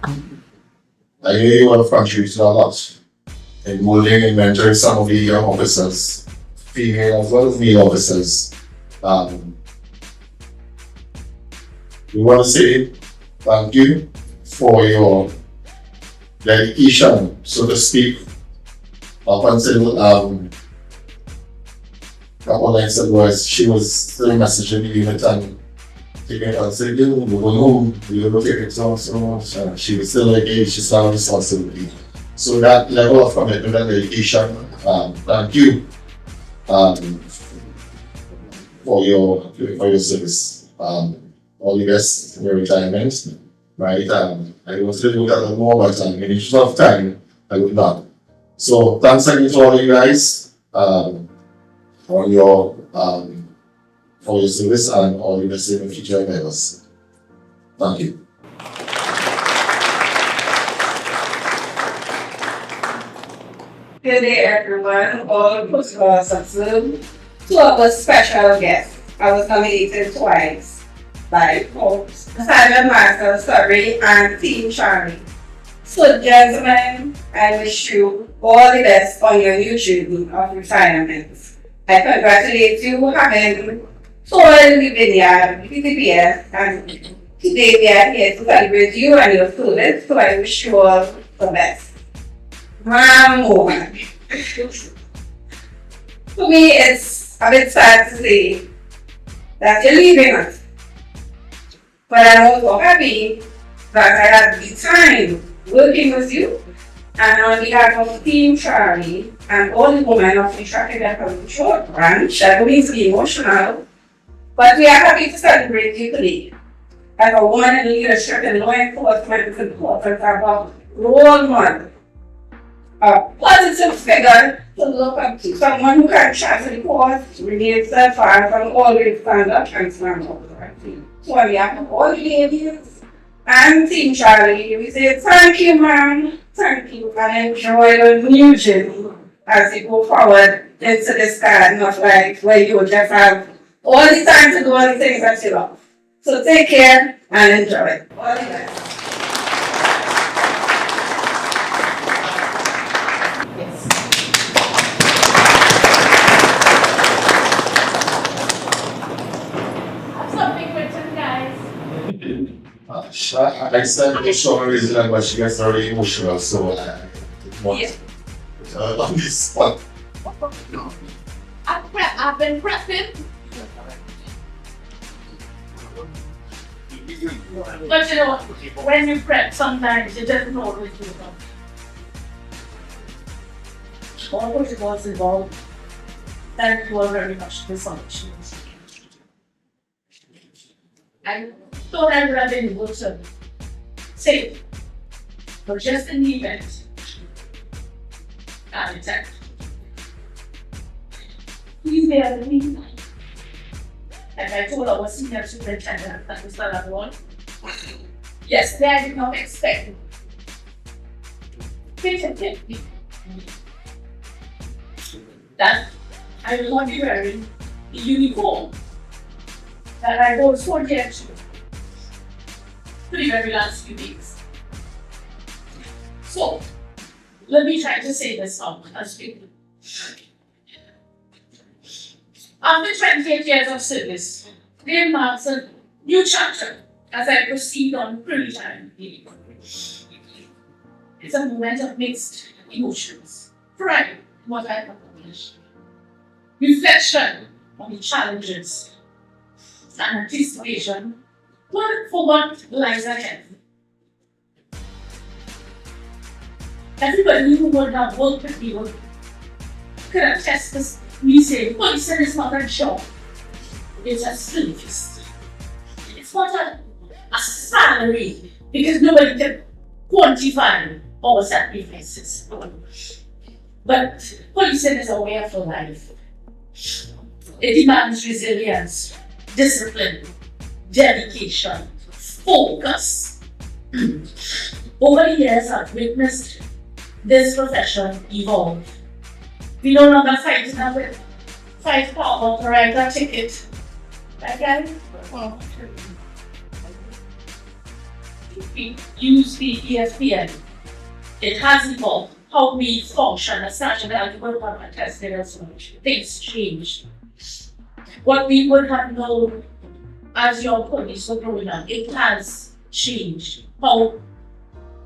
I know you want to contribute a lot in molding and mentoring some of the young officers, female as well as male officers. We want to say thank you for your dedication, so to speak, up until couple nights ago, she was still messaging the unit and taking it and saying, we're going home, we're going to take it so much. She was still engaged, she saw responsibility. So that level of commitment and dedication, thank you for your service. All the best in your retirement. Right? I was to do that a little more, but in the interest of time, I would not. So thanks again to all of you guys for your service and all the best in the future endeavors. Thank you. Good day, everyone. All postcards of Zoom. To our special guests. I was nominated twice by Simon Master, sorry, and Team Charlie. So, gentlemen, I wish you all the best on your new journey of retirement. I congratulate you having toured the vineyard, PTPS, and today we are here to celebrate you and your service, so I wish you all the best. Mohan. For me, it's a bit sad to say that you're leaving us. But I'm also happy that I had the time working with you, and on behalf of Team Charlie and all the women of the Traffic and Control branch, I don't mean to be emotional, but we are happy to celebrate you today. As a woman in leadership in law enforcement, it's important to have a role model, a positive figure to look up to, someone who can trust the cause, remain steadfast, and always stand up and stand up for our team. So on behalf of all the ladies and Team Charlie, we say thank you, ma'am, thank you, and enjoy the new journey as you go forward into this garden of life where you will just have all the time to do all the things that you love. So take care and enjoy. All the best. I said for some reason, but she gets very emotional, so I want on this spot. I've been prepping. But you know, when you prep, sometimes you just know what to do. All what was involved. Thank you all very much for this opportunity. I thought I would have been able to say, but just in the event, I'm attacked. Please bear with me. Like I told our senior superintendent that Mr. Lavon, yesterday I did not expect that I will not be wearing the uniform that I hold so dear to the very last few weeks. So, let me try to say this now as quickly. After 28 years of service, there marks a new chapter as I proceed on pre-retirement leave. It's a moment of mixed emotions, pride in what I have accomplished, reflection on the challenges, and anticipation for what lies ahead. Everybody who would have worked with me could attest to me saying, policing is not a job, it's a service. It's not a salary, because nobody can quantify our sacrifices. But policing is a way of life. It demands resilience, discipline, dedication, focus. Over the years, I've witnessed this profession evolve. We no longer fight it with 5 power to write a ticket. Again, we use the EFPN. It has evolved how we function as such and how we work on our testing and so much. Things change. What we would have known as your police were growing up, it has changed. How,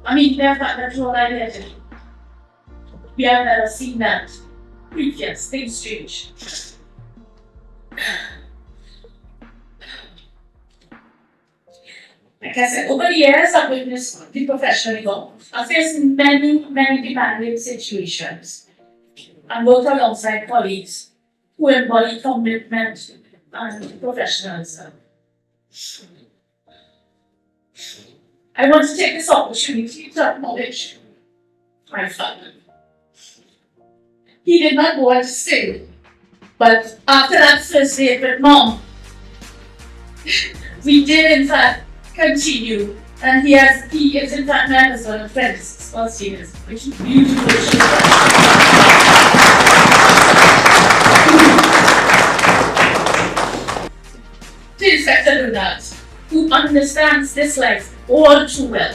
the fact that you're identity. We have never seen that previous, things change. Like I said, over the years, I've witnessed the profession evolve. I've faced many demanding situations and worked alongside colleagues who embody commitment and professionalism. I want to take this opportunity to acknowledge my father. He did not go on to sing, but after that first day with Mom, we did in fact continue, and he is in fact my husband of 26 plus years, which is beautiful. To Inspector Lunat, who understands this life all too well.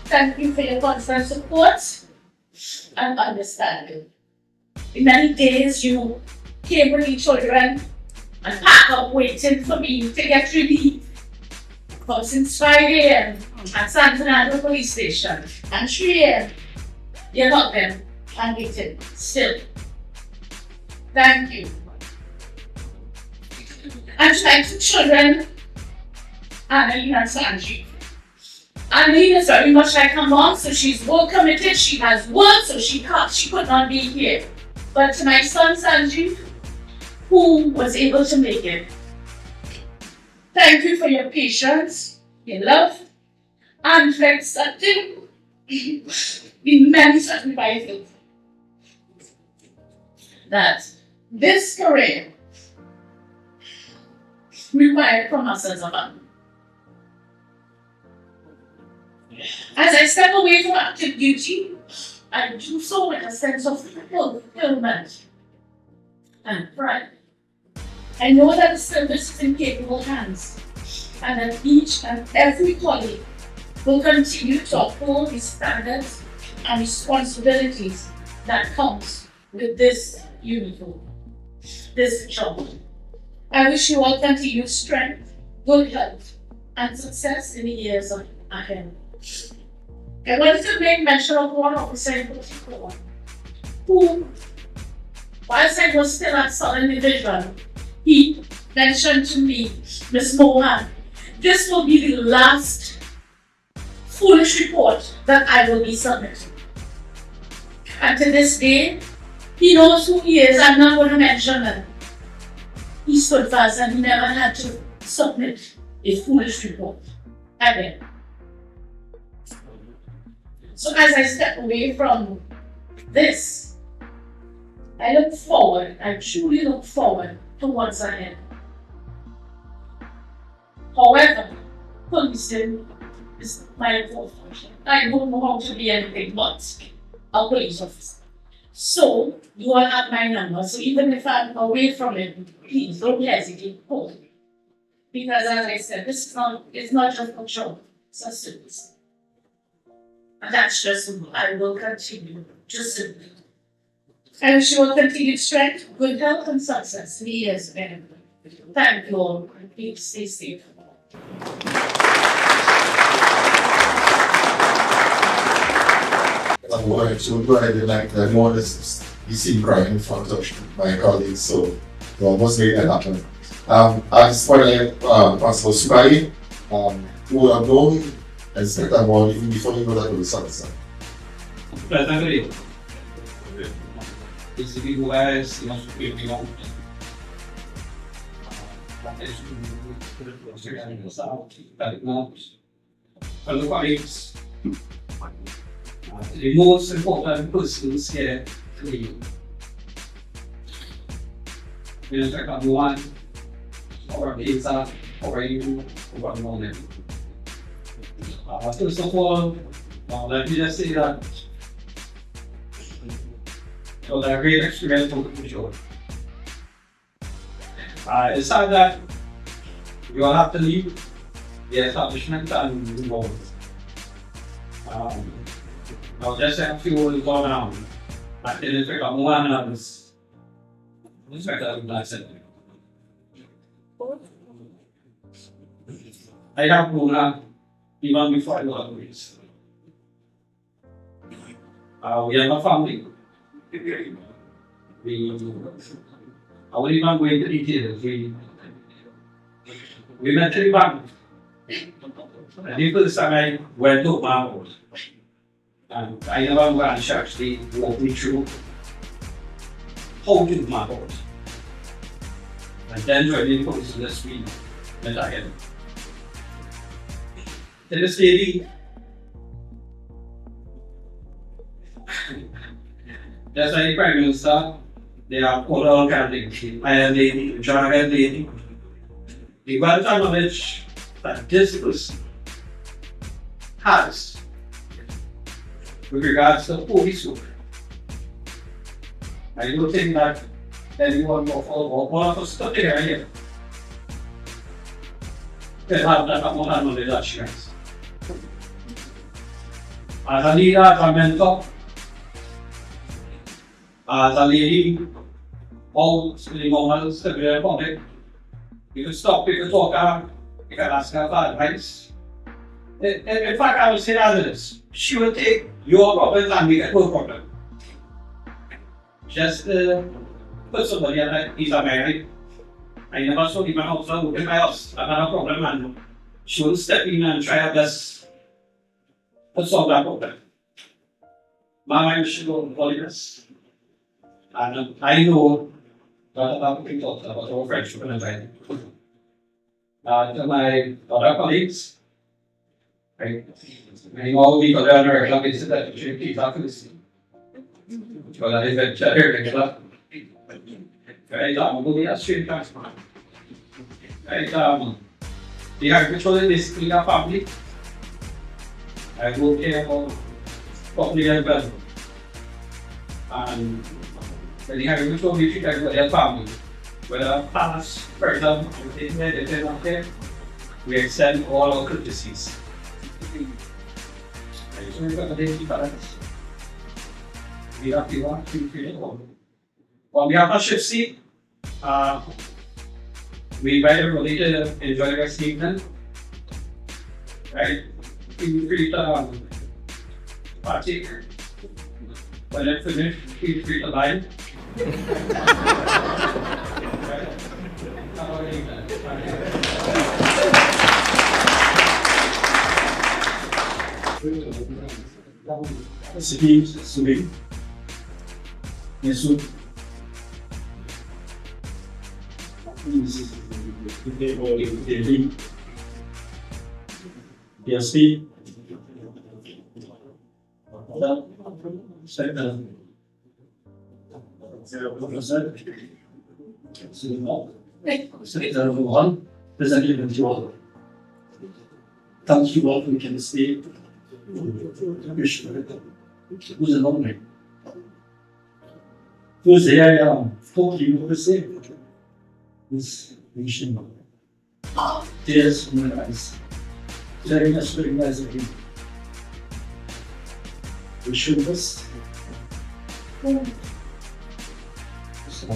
Thank you for your constant support and understanding. In many days, you came with your children and packed up waiting for me to get relief. But since 5 a.m. at San Fernando Police Station and 3 a.m., you got them and waiting still. Thank you. And thank you, children, Annalene and Sanji. Annalene is very much like her mom, so she's work committed, she has work, so she could not be here. But to my son Sanji, who was able to make it, thank you for your patience, your love, and for accepting the many sacrifices that this career required from us as a family. As I step away from active duty, I do so with a sense of fulfillment and pride. I know that the service is in capable hands, and that each and every colleague will continue to uphold the standards and responsibilities that comes with this uniform, this job. I wish you all continued strength, good health, and success in the years ahead. I wanted to make mention of one officer in particular, who, whilst I was still at Southern Division, he mentioned to me, Ms. Mohan, this will be the last foolish report that I will be submitting. And to this day, he knows who he is. I'm not going to mention him. He stood fast and he never had to submit a foolish report again. So as I step away from this, I look forward, I truly look forward to what's ahead. However, policing is my function. I don't know how to be anything but a police officer. So, you all have my number, so even if I'm away from it, please don't hesitate to call me. Because as I said, it's not just a job, it's a service. And that's just what I will continue to do. I wish you all continued strength, good health, and success in the years ahead. Thank you all, and please stay safe. I'm going to go ahead and like the more you see crying in front of my colleagues, so we almost made that happen. As for the Principal Subai, who have known Inspector Mohan even before you know that we started. Presently, basically who has colleagues, the most important persons here to me. Minister Mohan, our pizza, our you, our moment. First of all, let me just say that it was a great experience for the show. It's sad that you all have to leave the establishment and move on. I'll just say a few words going on. I didn't pick up one of this. Let's check that last sentence. I have Mohan even before I got this. We have a family. I will even go into details. We met in the bank. And the first time I went to my house, and I never went to actually walk me through how to do my house. And then joining the police industry that I had. Then this lady, that's why the Prime Minister, they are all candidates. I am lady, John and lady. The one knowledge that this person has with regards to police work. I don't think that anyone of all of us stuck here can have that amount of knowledge that she has. As a leader, as a mentor, as a lady, all the moments that we are public, you can stop, you can talk, you can ask her for advice. In fact, I would say that this. She will take your problems and make it her problem. Just put somebody else, he's a married. I never saw him outside in my house. I had a problem and she will step in and try her best to solve that problem. My mind should go on holiness. And I know that about we talked about our friendship and event. To my other colleagues, I know we got a regular visit that you keep talking to see. Because I have here regular. Right, we are straight transport. Right, the agriculture is basically a family. I go care for public as well. And when the agriculture we treat everybody as family. Whether palace, for example, we extend all our courtesies. We have to on behalf of Shift C, we invite everybody to enjoy the rest of the evening. Right? Feel free to partake. When it's finished, feel free to line. City Suling, Yesu, Daily, PSP, Mohan, presented with you all. Thank you all for making the stay. It was a long night. First day I thought you were saved. This nation. Tears from my eyes. Very much recognize him. We should just. So,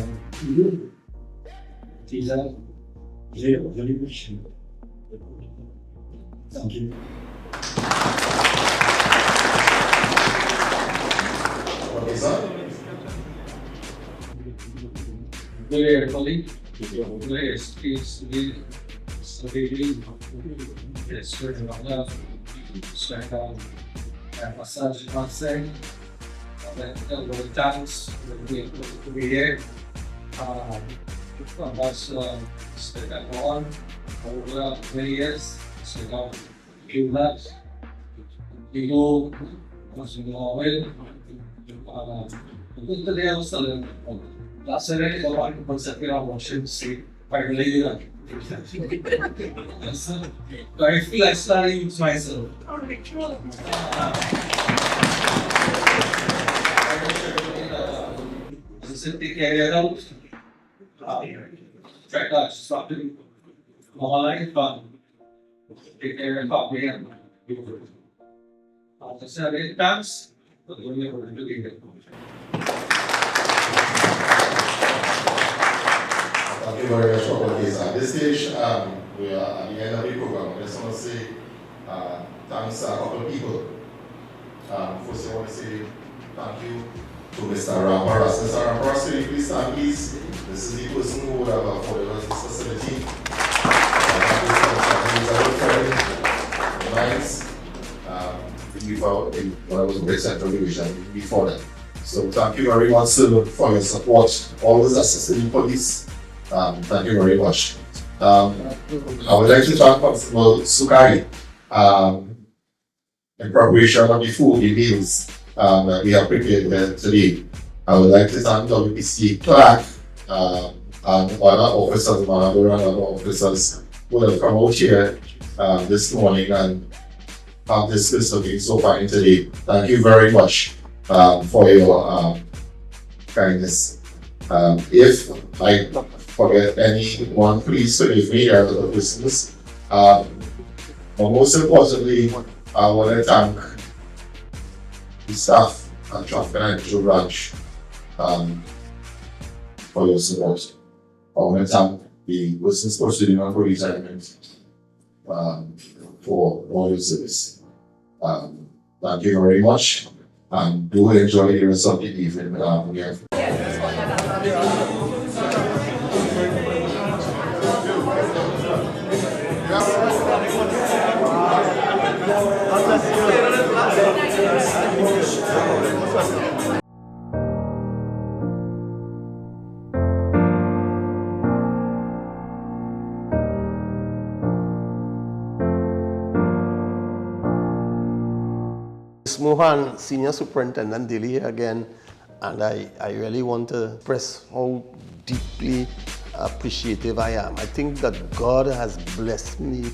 you. These are very much. Thank you. Very colleague, very experienced leader, studying, certain love, strike out, and massage, not saying, the times we here, that's stayed at one over many years, stayed out few laps, people, was in Norway, the day I was still La sera io ho anche considerato se finally I feel I started use myself. Just take care of try to stop doing more like fun. Take care of me and just have it dance. But we're never doing it. Thank you very much for this. At this stage, we are at the end of the program. I just want to say thanks to a couple of people. First, I want to say thank you to Mr. Rambaras. Mr. Rambaras, can you please stand, please? This is the person who would have afforded us this facility. He's a good friend, nice. When I was in the Central Division before that. So thank you very much, sir, for your support. Always assisting the police. Thank you very much. I would like to thank Constable Sukari in preparation of the food, the meals that we have prepared here today. I would like to thank WPC Clark and other officers, Managora and other officers who have come out here this morning and have discussed looking so fine today. Thank you very much for your kindness. If I forget anyone, please forgive me as a business. But most importantly, I want to thank the staff at Traffic and Financial Branch for your support. I want to thank the Business Proceeding for Retirement for all your service. Thank you very much, and do enjoy the rest of the evening. It's Mohan, Senior Superintendent Daily here again, and I really want to express how deeply appreciative I am. I think that God has blessed me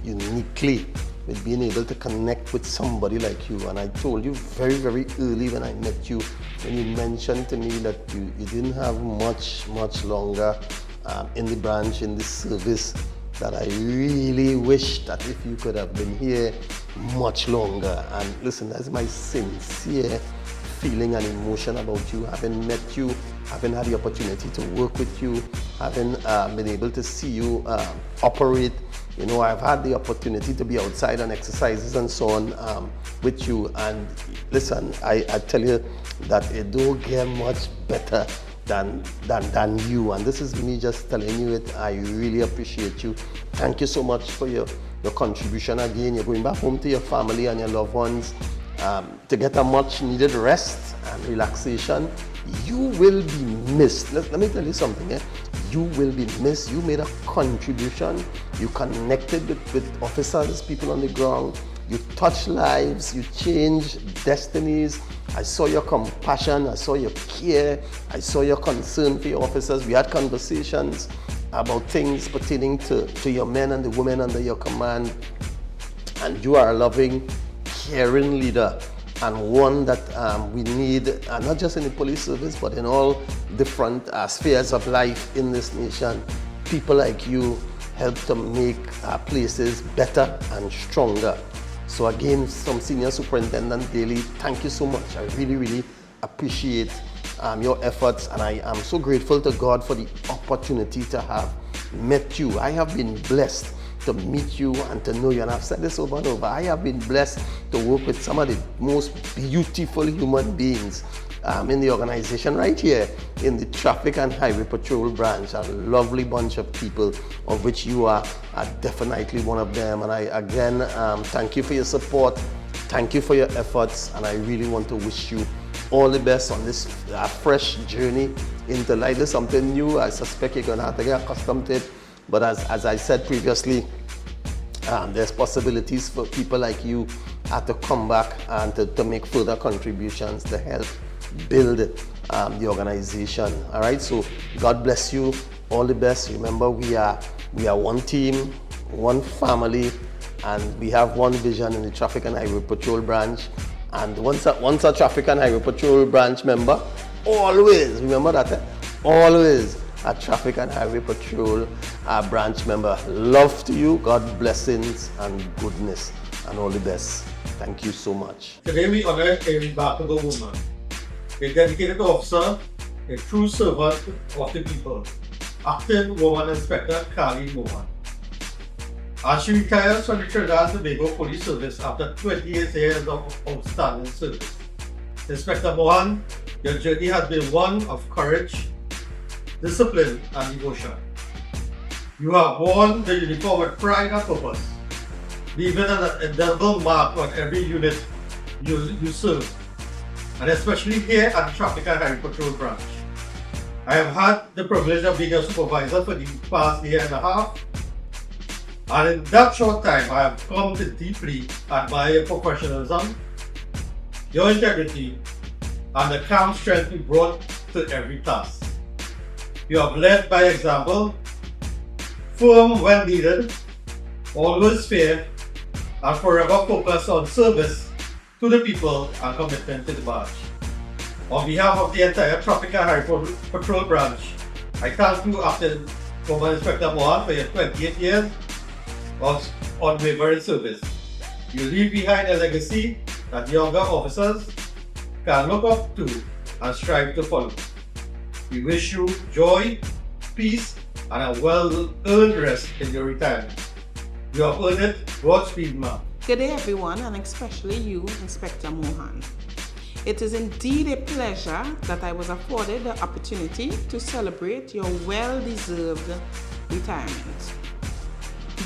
uniquely with being able to connect with somebody like you. And I told you very, very early when I met you, when you mentioned to me that you didn't have much longer in the branch, in the service, that I really wish that if you could have been here much longer. And listen, that's my sincere feeling and emotion about you, having met you, having had the opportunity to work with you, having been able to see you operate. You know, I've had the opportunity to be outside on exercises and so on with you. And listen, I tell you that it don't get much better than you. And this is me just telling you it. I really appreciate you. Thank you so much for your contribution again. You're going back home to your family and your loved ones to get a much needed rest and relaxation. You will be missed. Let me tell you something. You will be missed. You made a contribution. You connected with officers, people on the ground. You touched lives. You changed destinies. I saw your compassion. I saw your care. I saw your concern for your officers. We had conversations about things pertaining to your men and the women under your command. And you are a loving, caring leader, and one that we need, not just in the police service, but in all different spheres of life in this nation. People like you help to make our places better and stronger. So again, from Senior Superintendent Daly, thank you so much. I really appreciate your efforts, and I am so grateful to God for the opportunity to have met you. I have been blessed to meet you and to know you, and I've said this over and over. I have been blessed to work with some of the most beautiful human beings in the organization right here in the Traffic and Highway Patrol branch. A lovely bunch of people, of which you are definitely one of them. And I again thank you for your support, thank you for your efforts, and I really want to wish you all the best on this fresh journey into life. There's something new. I suspect you're going to have to get accustomed to it. But as I said previously, there's possibilities for people like you to come back and to make further contributions to help build the organization. All right, so God bless you. All the best. Remember, we are one team, one family, and we have one vision in the Traffic and Highway Patrol branch. And once a Traffic and Highway Patrol branch member, always remember that. Always a Traffic and Highway Patrol branch member. Love to you. God blessings and goodness and all the best. Thank you so much. Today we honor a remarkable woman, a dedicated officer, a true servant of the people, Acting Woman Inspector Kali Mohan. As she retires from the Trinidad and Tobago Police Service after 28 years of outstanding service, Inspector Mohan, your journey has been one of courage, discipline, and devotion. You have worn the uniform with pride and purpose, leaving an indelible mark on every unit you serve, and especially here at the Traffic and Highway Patrol branch. I have had the privilege of being a supervisor for the past year and a half, and in that short time I have come to deeply admire your professionalism, your integrity, and the calm strength you brought to every task. You have led by example, firm when needed, always fair, and forever focused on service to the people and commitment to the badge. On behalf of the entire Traffic and Highway Patrol branch, I thank you, Acting Woman Inspector Mohan, for your 28 years of unwavering service. You leave behind a legacy that younger officers can look up to and strive to follow. We wish you joy, peace, and a well-earned rest in your retirement. You have earned it. Godspeed, ma'am. Good day, everyone, and especially you, Inspector Mohan. It is indeed a pleasure that I was afforded the opportunity to celebrate your well-deserved retirement.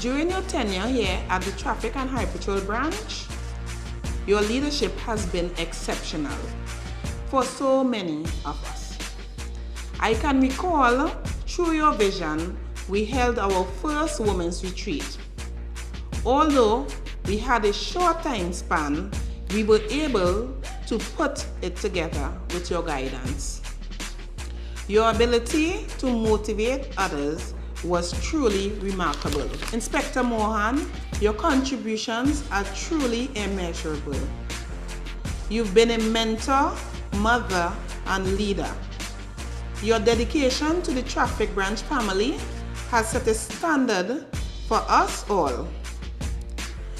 During your tenure here at the Traffic and Highway Patrol branch, your leadership has been exceptional for so many of us. I can recall, through your vision, we held our first women's retreat. Although we had a short time span, we were able to put it together with your guidance. Your ability to motivate others was truly remarkable. Inspector Mohan, your contributions are truly immeasurable. You've been a mentor, mother, and leader. Your dedication to the Traffic Branch family has set a standard for us all.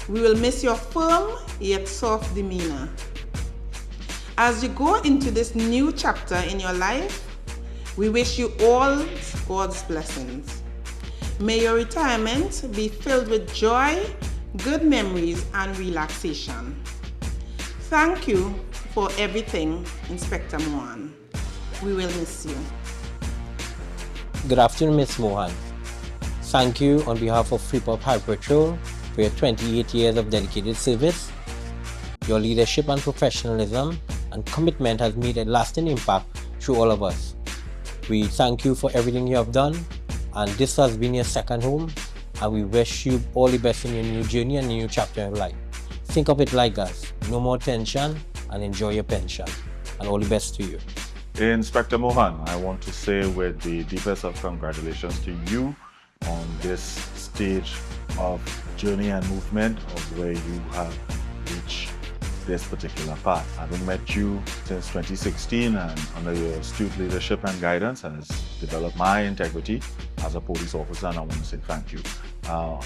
We will miss your firm yet soft demeanor. As you go into this new chapter in your life, we wish you all God's blessings. May your retirement be filled with joy, good memories, and relaxation. Thank you for everything, Inspector Mohan. We will miss you. Good afternoon, Ms. Mohan. Thank you on behalf of Freeport Highway Patrol for your 28 years of dedicated service. Your leadership and professionalism and commitment has made a lasting impact through all of us. We thank you for everything you have done, and this has been your second home, and we wish you all the best in your new journey and new chapter of life. Think of it like us, no more tension, and enjoy your pension, and all the best to you. Inspector Mohan, I want to say with the deepest of congratulations to you on this stage of journey and movement of where you have reached this particular path. Having met you since 2016 and under your astute leadership and guidance has developed my integrity as a police officer, and I want to say thank you.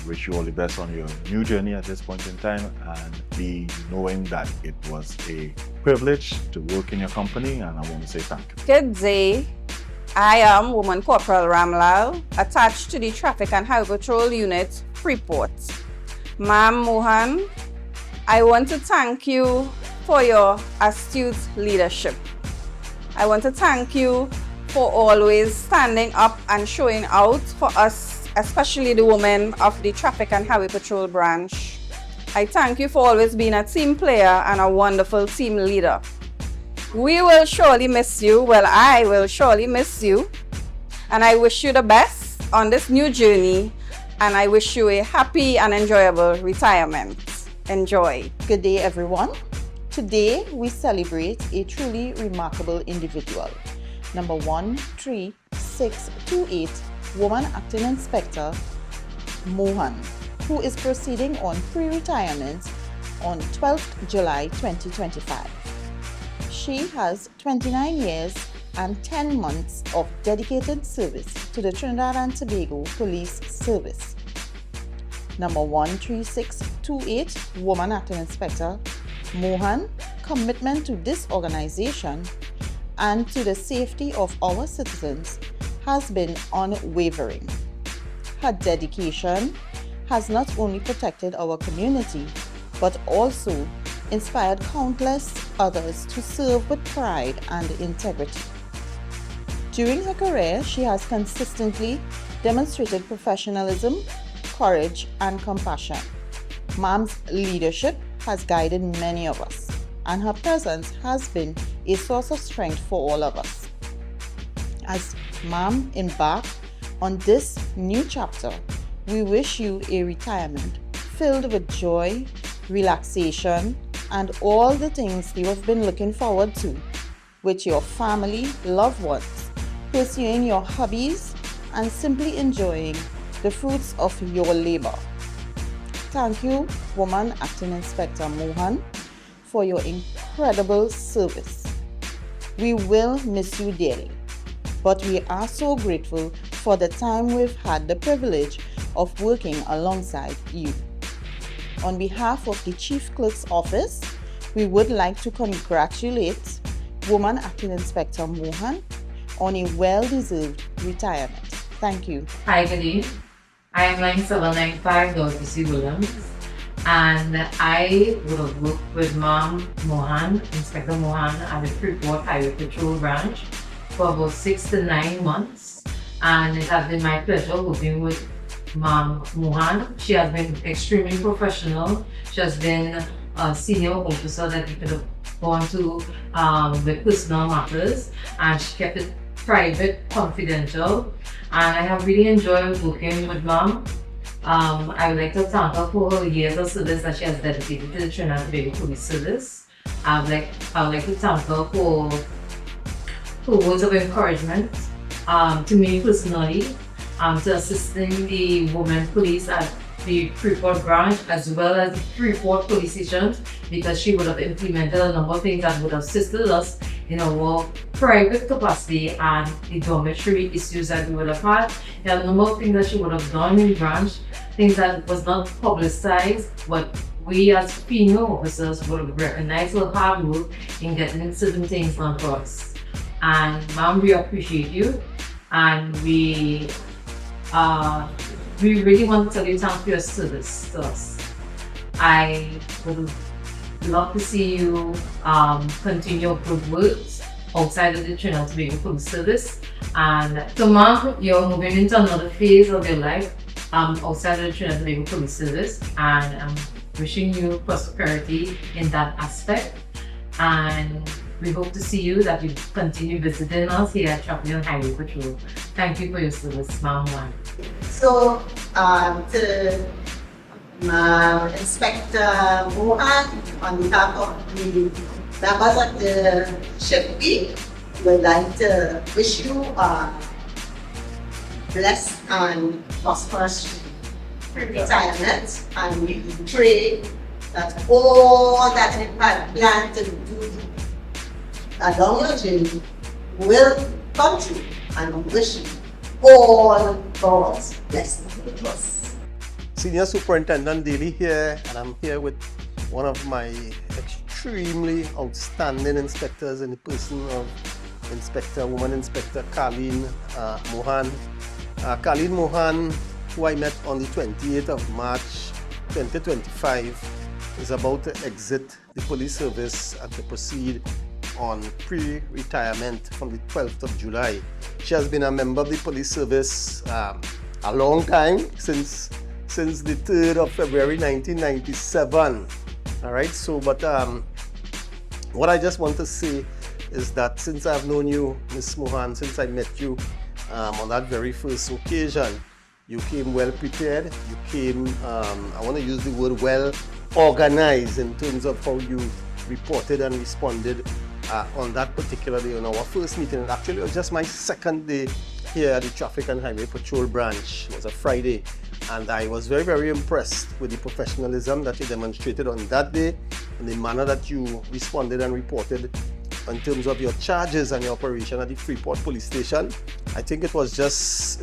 Wish you all the best on your new journey at this point in time, and be knowing that it was a privilege to work in your company, and I want to say thank you. Good day. I am Woman Corporal Ramlal, attached to the Traffic and Highway Patrol Unit, Freeport. Ma'am Mohan, I want to thank you for your astute leadership. I want to thank you for always standing up and showing out for us, especially the women of the Traffic and Highway Patrol branch. I thank you for always being a team player and a wonderful team leader. We will surely miss you. Well, I will surely miss you. And I wish you the best on this new journey. And I wish you a happy and enjoyable retirement. Enjoy. Good day, everyone. Today, we celebrate a truly remarkable individual. Number 13628 Woman Acting Inspector Mohan, who is proceeding on pre-retirement on 12th July 2025. She has 29 years and 10 months of dedicated service to the Trinidad and Tobago Police Service. Number 13628 Woman Acting Inspector Mohan, commitment to this organization and to the safety of our citizens has been unwavering. Her dedication has not only protected our community, but also inspired countless others to serve with pride and integrity. During her career, she has consistently demonstrated professionalism, courage, and compassion. Mom's leadership has guided many of us, and her presence has been a source of strength for all of us. As Mom embarks on this new chapter, we wish you a retirement filled with joy, relaxation, and all the things you have been looking forward to with your family, loved ones, pursuing your hobbies, and simply enjoying the fruits of your labor. Thank you, Woman Acting Inspector Mohan, for your incredible service. We will miss you dearly, but we are so grateful for the time we've had the privilege of working alongside you. On behalf of the Chief Clerk's Office, we would like to congratulate Woman Acting Inspector Mohan on a well-deserved retirement. Thank you. Hi, good evening. I am line 795 WC Williams, and I would have worked with Mom Mohan, Inspector Mohan, at the Freeport Highway Patrol Branch for about 6 to 9 months, and it has been my pleasure working with Mom Mohan. She has been extremely professional. She has been a senior officer that you could have gone to with personal matters, and she kept it private, confidential, and I have really enjoyed working with Mom. I would like to thank her for her years of service that she has dedicated to the Trinidad and Tobago Police Service. I would like to thank her for her words of encouragement to me personally, to assisting the women police at the Freeport branch as well as the Freeport police station, because she would have implemented a number of things that would have assisted us in our private capacity and the dormitory issues that we would have had. There are a number of things that she would have done in branch, things that was not publicized, but we as female officers would have recognized her hard work in getting certain things done for us. And Ma'am, we appreciate you, and we really want to tell you thanks for your service to us. I would love to see you continue your good works outside of the Trinidad and Tobago Police Service. And so Ma'am, you're moving into another phase of your life outside of the Trinidad and Tobago Police Service, and I'm wishing you prosperity in that aspect. And we hope to see you, that you continue visiting us here at Champion Highway Patrol. Thank you for your service, Ma'am. So, to Inspector Mohan, on behalf of the members of the ship week, we'd like to wish you a blessed and prosperous retirement, and we pray that all that you had planned to do along your journey will come true, and wish you all God's blessings. Senior Superintendent Daly here, and I'm here with one of my extremely outstanding inspectors in the person of Woman Inspector Colleen Mohan. Colleen Mohan, who I met on the 28th of March 2025, is about to exit the police service and to proceed on pre-retirement from the 12th of July. She has been a member of the police service a long time, since the 3rd of February 1997. All right, so but what I just want to say is that since I've known you, Ms. Mohan, since I met you on that very first occasion, you came well prepared. You came, I want to use the word well organized in terms of how you reported and responded on that particular day on our first meeting. And actually, it was just my second day here at the Traffic and Highway Patrol branch. It was a Friday, and I was very, very impressed with the professionalism that you demonstrated on that day and the manner that you responded and reported in terms of your charges and your operation at the Freeport Police Station. I think it was just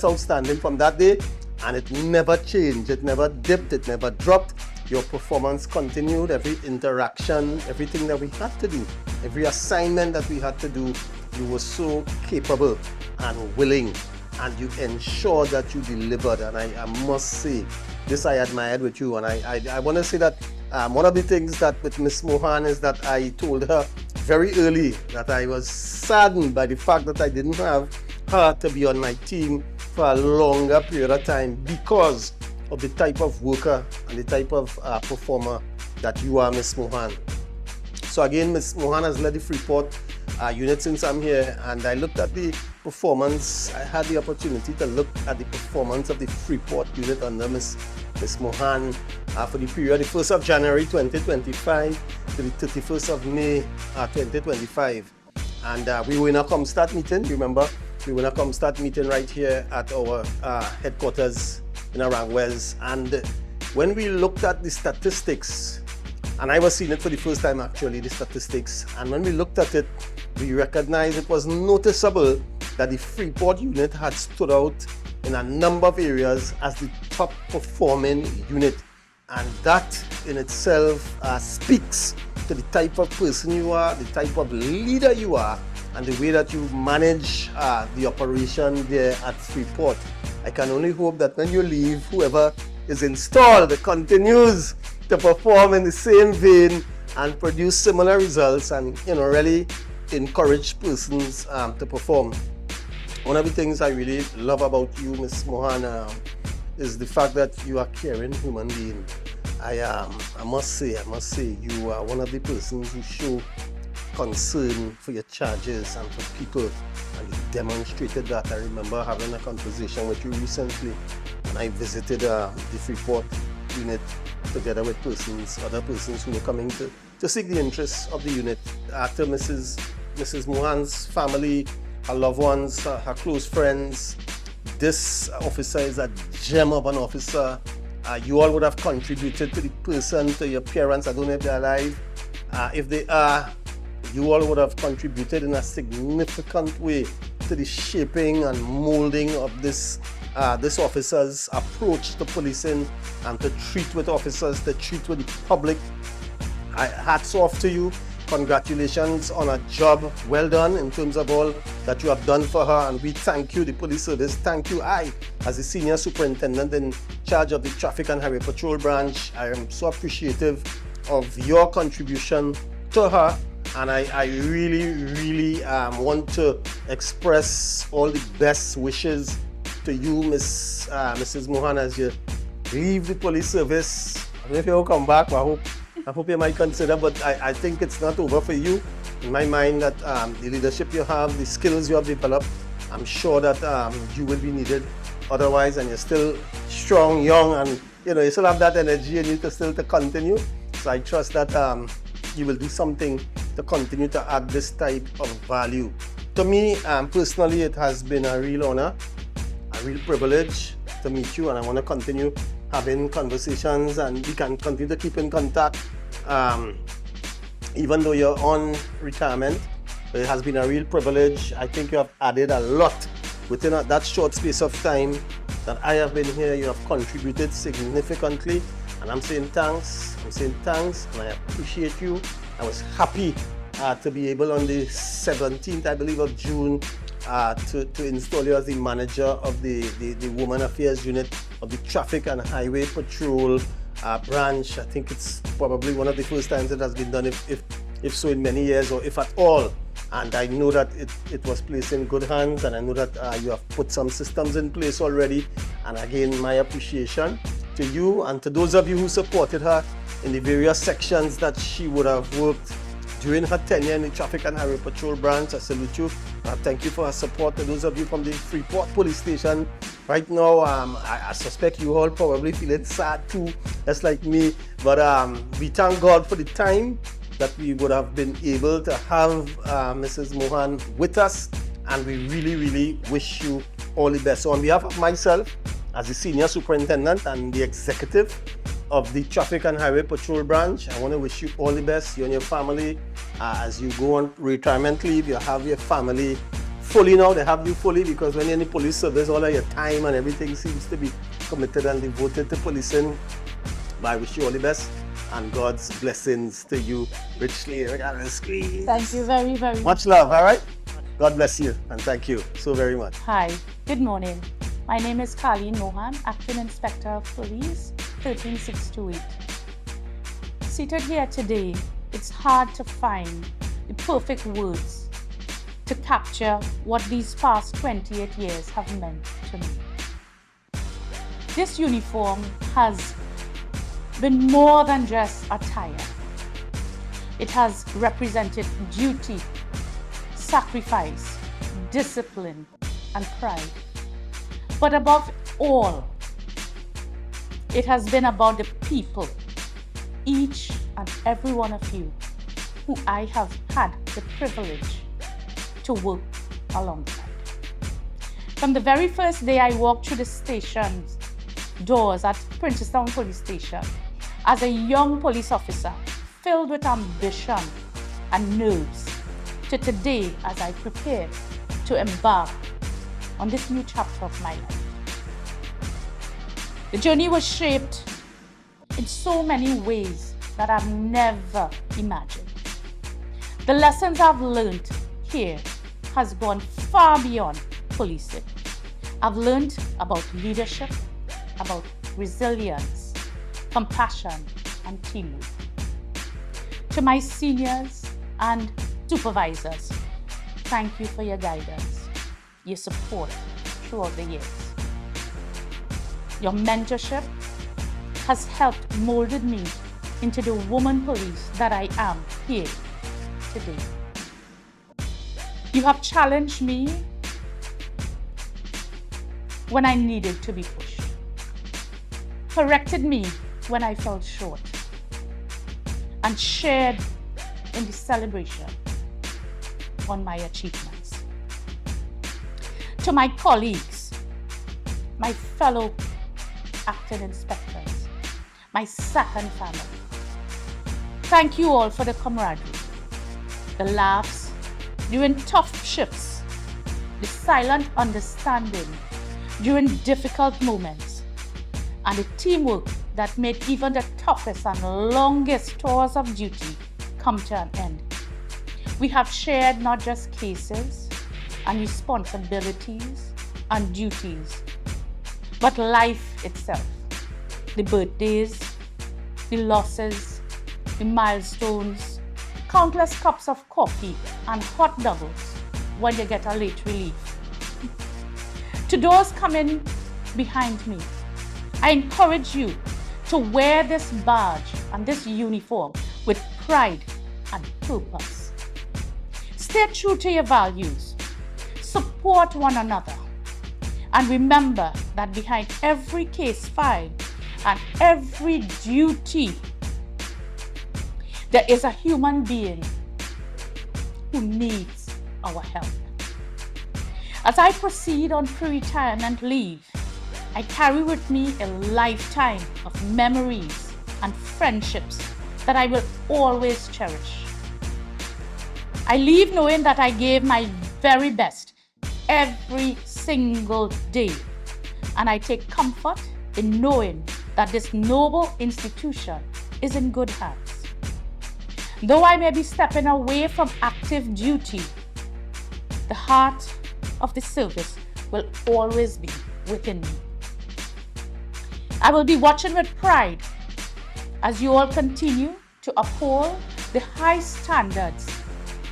outstanding from that day, and it never changed, it never dipped, it never dropped. Your performance continued. Every interaction, everything that we had to do, every assignment that we had to do, you were so capable and willing, and you ensured that you delivered. And I must say, this I admired with you. And I want to say that one of the things that with Miss Mohan is that I told her very early that I was saddened by the fact that I didn't have her to be on my team for a longer period of time because of the type of worker and the type of performer that you are, Miss Mohan. So again, Miss Mohan has led the Freeport unit since I'm here, and I looked at the performance. I had the opportunity to look at the performance of the Freeport unit under Miss Mohan for the period the 1st of January 2025 to the 31st of May 2025. And we were in a Comstat meeting, remember? We were in a Comstat meeting right here at our headquarters in Arangwes. And when we looked at the statistics, and I was seeing it for the first time actually, the statistics, and when we looked at it, we recognized it was noticeable that the Freeport unit had stood out in a number of areas as the top performing unit. And that in itself speaks to the type of person you are, the type of leader you are, and the way that you manage the operation there at Freeport. I can only hope that when you leave, whoever is installed continues to perform in the same vein and produce similar results, and really encourage persons to perform. One of the things I really love about you, Miss Mohan, is the fact that you are a caring human being. I must say, you are one of the persons who show concern for your charges and for people, and you demonstrated that. I remember having a conversation with you recently when I visited the Freeport unit together with other persons who were coming to seek the interests of the unit. After Mrs. Mohan's family, her loved ones, her close friends, this officer is a gem of an officer. You all would have contributed to the person, to your parents. I don't know if they're alive. If they are, you all would have contributed in a significant way to the shaping and molding of this officer's approach to policing and to treat with officers, to treat with the public. Hats off to you. Congratulations on a job well done in terms of all that you have done for her, and we thank you, the police service. Thank you. I, as the senior superintendent in charge of the Traffic and Highway Patrol branch, I am so appreciative of your contribution to her, and I really want to express all the best wishes to you, Mrs. Mohan, as you leave the police service. I don't know if you'll come back, but I hope you might consider, but I think it's not over for you. In my mind, that the leadership you have, the skills you have developed, I'm sure that you will be needed otherwise, and you're still strong, young, and you still have that energy in you to continue. So I trust that you will do something to continue to add this type of value. To me, personally, it has been a real honor, a real privilege to meet you, and I want to continue having conversations, and we can continue to keep in contact. Even though you're on retirement, it has been a real privilege. I think you have added a lot within that short space of time that I have been here. You have contributed significantly, and I'm saying thanks, and I appreciate you. I was happy to be able on the 17th, I believe, of June to install you as the manager of the Women Affairs Unit of the Traffic and Highway Patrol branch. I think it's probably one of the first times it has been done, if so in many years, or if at all. And I know that it was placed in good hands, and I know that you have put some systems in place already. And again, my appreciation to you and to those of you who supported her in the various sections that she would have worked during her tenure in the Traffic and Highway Patrol branch. I salute you. Thank you for her support. To those of you from the Freeport Police Station, right now, I suspect you all probably feeling sad too, just like me. But we thank God for the time that we would have been able to have Mrs. Mohan with us, and we really, really wish you all the best. So on behalf of myself, as the Senior Superintendent and the Executive of the Traffic and Highway Patrol Branch, I want to wish you all the best, you and your family. As you go on retirement leave, you have your family fully now. They have you fully, because when you're in the police service, all of your time and everything seems to be committed and devoted to policing. But I wish you all the best and God's blessings to you richly. Thank you very, very much. Much love, all right? God bless you, and thank you so very much. Hi, good morning. My name is Colleen Mohan, Acting Inspector of Police, 13628. Seated here today, it's hard to find the perfect words to capture what these past 28 years have meant to me. This uniform has been more than just attire. It has represented duty, sacrifice, discipline, and pride. But above all, it has been about the people, each and every one of you, who I have had the privilege to work alongside. From the very first day I walked through the station's doors at Princestown Police Station, as a young police officer filled with ambition and nerves, to today as I prepare to embark on this new chapter of my life. The journey was shaped in so many ways that I've never imagined. The lessons I've learned here has gone far beyond policing. I've learned about leadership, about resilience, compassion, and teamwork. To my seniors and supervisors, thank you for your guidance, your support throughout the years. Your mentorship has helped molded me into the woman police that I am here today. You have challenged me when I needed to be pushed, corrected me when I fell short, and shared in the celebration on my achievements. To my colleagues, my fellow acting inspectors, my second family, thank you all for the camaraderie, the laughs during tough shifts, the silent understanding during difficult moments, and the teamwork that made even the toughest and longest tours of duty come to an end. We have shared not just cases and responsibilities and duties, but life itself. The birthdays, the losses, the milestones, countless cups of coffee and hot doubles when you get a late relief. To those coming behind me, I encourage you to wear this badge and this uniform with pride and purpose. Stay true to your values, support one another, and remember that behind every case filed and every duty, there is a human being who needs our help. As I proceed on pre-retirement leave, I carry with me a lifetime of memories and friendships that I will always cherish. I leave knowing that I gave my very best every single day, and I take comfort in knowing that this noble institution is in good hands. Though I may be stepping away from active duty, the heart of the service will always be within me. I will be watching with pride as you all continue to uphold the high standards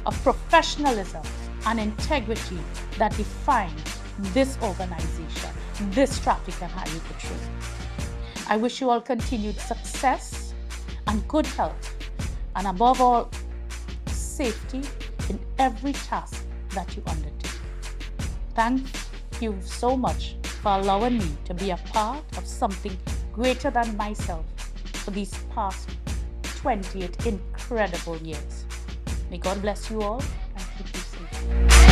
of professionalism and integrity that define this organization, this Traffic and Highway Patrol. I wish you all continued success and good health, and above all, safety in every task that you undertake. Thank you so much for allowing me to be a part of something greater than myself for these past 28 incredible years. May God bless you all and keep you safe.